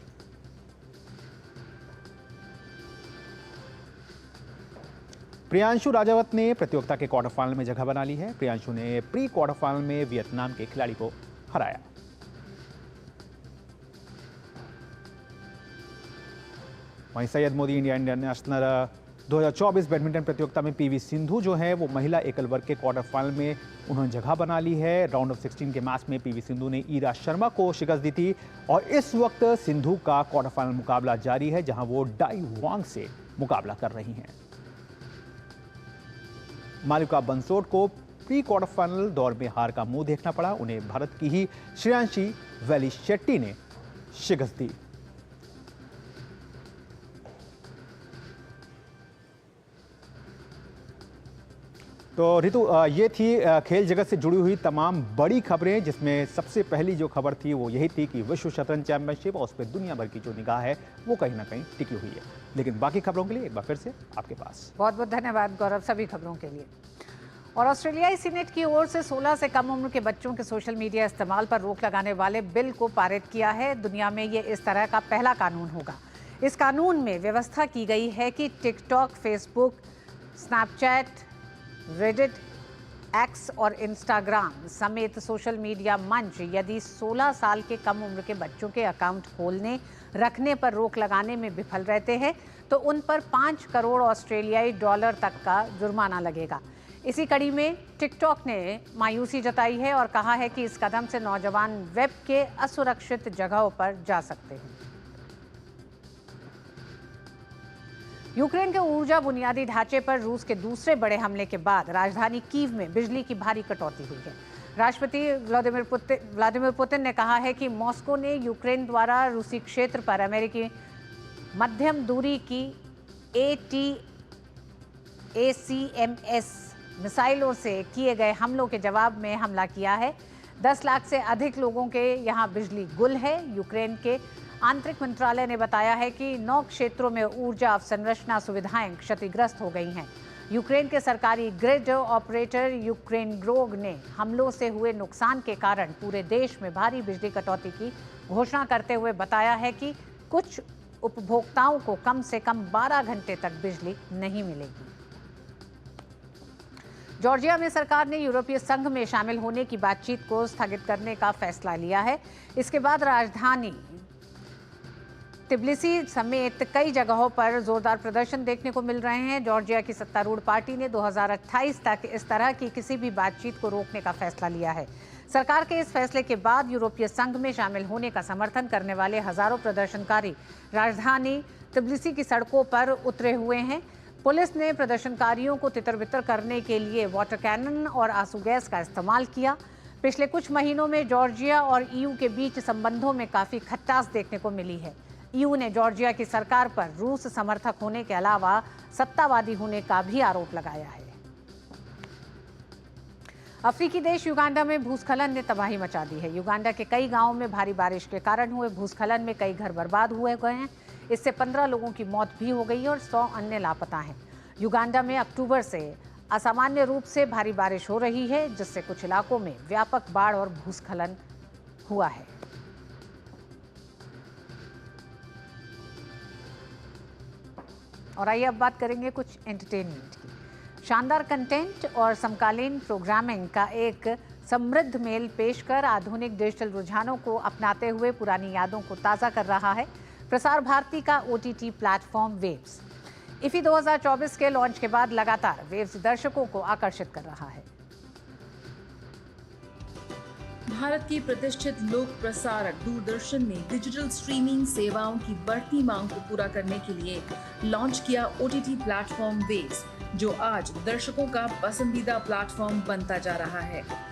प्रियांशु राजावत ने प्रतियोगिता के क्वार्टर फाइनल में जगह बना ली है। प्रियांशु ने प्री क्वार्टर फाइनल में वियतनाम के खिलाड़ी को हराया। वहीं Syed Modi India international 2024 badminton प्रतियोगिता में पीवी सिंधु जो है वो महिला एकल वर्ग के क्वार्टर फाइनल में उन्होंने जगह बना ली है। राउंड ऑफ 16 के मैच में पीवी सिंधु ने ईरा शर्मा को शिकस्त दी थी और इस वक्त सिंधु का क्वार्टर फाइनल मुकाबला जारी है जहां वो डाई वांग से मुकाबला कर रही हैं। मालिका बंसोड को प्री क्वार्टर फाइनल दौर में हार का मुंह देखना पड़ा। उन्हें भारत की ही श्रेयांशी वैली शेट्टी ने शिकस्त दी। तो रितु, ये थी खेल जगत से जुड़ी हुई तमाम बड़ी खबरें, जिसमें सबसे पहली जो खबर थी वो यही थी कि विश्व शतरंज चैंपियनशिप और उस पर दुनिया भर की जो निगाह है वो कहीं ना कहीं टिकी हुई है। लेकिन बाकी खबरों के लिए एक बार फिर से आपके पास बहुत बहुत धन्यवाद गौरव सभी खबरों के लिए। और ऑस्ट्रेलियाई सीनेट की ओर से 16 से कम उम्र के बच्चों के सोशल मीडिया इस्तेमाल पर रोक लगाने वाले बिल को पारित किया है। दुनिया में ये इस तरह का पहला कानून होगा। इस कानून में व्यवस्था की गई है कि TikTok, Facebook, Snapchat, Reddit, x और इंस्टाग्राम समेत सोशल मीडिया मंच यदि 16 साल के कम उम्र के बच्चों के अकाउंट खोलने रखने पर रोक लगाने में विफल रहते हैं तो उन पर 5 करोड़ ऑस्ट्रेलियाई डॉलर तक का जुर्माना लगेगा। इसी कड़ी में टिकटॉक ने मायूसी जताई है और कहा है कि इस कदम से नौजवान वेब के असुरक्षित जगहों पर जा सकते हैं। यूक्रेन के ऊर्जा बुनियादी ढांचे पर रूस के दूसरे बड़े हमले के बाद राजधानी कीव में बिजली की भारी कटौती हुई है। राष्ट्रपति व्लादिमीर पुतिन ने कहा है कि मॉस्को ने यूक्रेन द्वारा रूसी क्षेत्र पर अमेरिकी मध्यम दूरी की ATACMS मिसाइलों से किए गए हमलों के जवाब में हमला किया है। 10 लाख से अधिक लोगों के यहाँ बिजली गुल है। यूक्रेन के आंतरिक मंत्रालय ने बताया है कि 9 क्षेत्रों में ऊर्जा अवसंरचना सुविधाएं क्षतिग्रस्त हो गई हैं। यूक्रेन के सरकारी ग्रिड ऑपरेटर यूक्रेन ग्रोग ने हमलों से हुए नुकसान के कारण पूरे देश में भारी बिजली कटौती की घोषणा करते हुए बताया है कि कुछ उपभोक्ताओं को कम से कम 12 घंटे तक बिजली नहीं मिलेगी। जॉर्जिया में सरकार ने यूरोपीय संघ में शामिल होने की बातचीत को स्थगित करने का फैसला लिया है। इसके बाद राजधानी तिब्लिसी समेत कई जगहों पर जोरदार प्रदर्शन देखने को मिल रहे हैं। जॉर्जिया की सत्तारूढ़ पार्टी ने 2028 तक इस तरह की किसी भी बातचीत को रोकने का फैसला लिया है। सरकार के इस फैसले के बाद यूरोपीय संघ में शामिल होने का समर्थन करने वाले हजारों प्रदर्शनकारी राजधानी तिब्लिसी की सड़कों पर उतरे हुए हैं। पुलिस ने प्रदर्शनकारियों को तितर-बितर करने के लिए वाटर कैनन और आंसू गैस का इस्तेमाल किया। पिछले कुछ महीनों में जॉर्जिया और ईयू के बीच संबंधों में काफी खटास देखने को मिली है। ईयू ने जॉर्जिया की सरकार पर रूस समर्थक होने के अलावा सत्तावादी होने का भी आरोप लगाया है। अफ्रीकी देश युगांडा में भूस्खलन ने तबाही मचा दी है। युगांडा के कई गांवों में भारी बारिश के कारण हुए भूस्खलन में कई घर बर्बाद हुए गए हैं। इससे 15 लोगों की मौत भी हो गई है और 100 अन्य लापता हैं। युगांडा में अक्टूबर से असामान्य रूप से भारी बारिश हो रही है, जिससे कुछ इलाकों में व्यापक बाढ़ और भूस्खलन हुआ है। और आइए अब बात करेंगे कुछ एंटरटेनमेंट की। शानदार कंटेंट और समकालीन प्रोग्रामिंग का एक समृद्ध मेल पेश कर आधुनिक डिजिटल रुझानों को अपनाते हुए पुरानी यादों को ताज़ा कर रहा है प्रसार भारती का OTT प्लेटफॉर्म वेव्स। इफी 2024 के लॉन्च के बाद लगातार वेव्स दर्शकों को आकर्षित कर रहा है। भारत की प्रतिष्ठित लोक प्रसारक दूरदर्शन ने डिजिटल स्ट्रीमिंग सेवाओं की बढ़ती मांग को पूरा करने के लिए लॉन्च किया OTT प्लेटफॉर्म वेव्स, जो आज दर्शकों का पसंदीदा प्लेटफॉर्म बनता जा रहा है।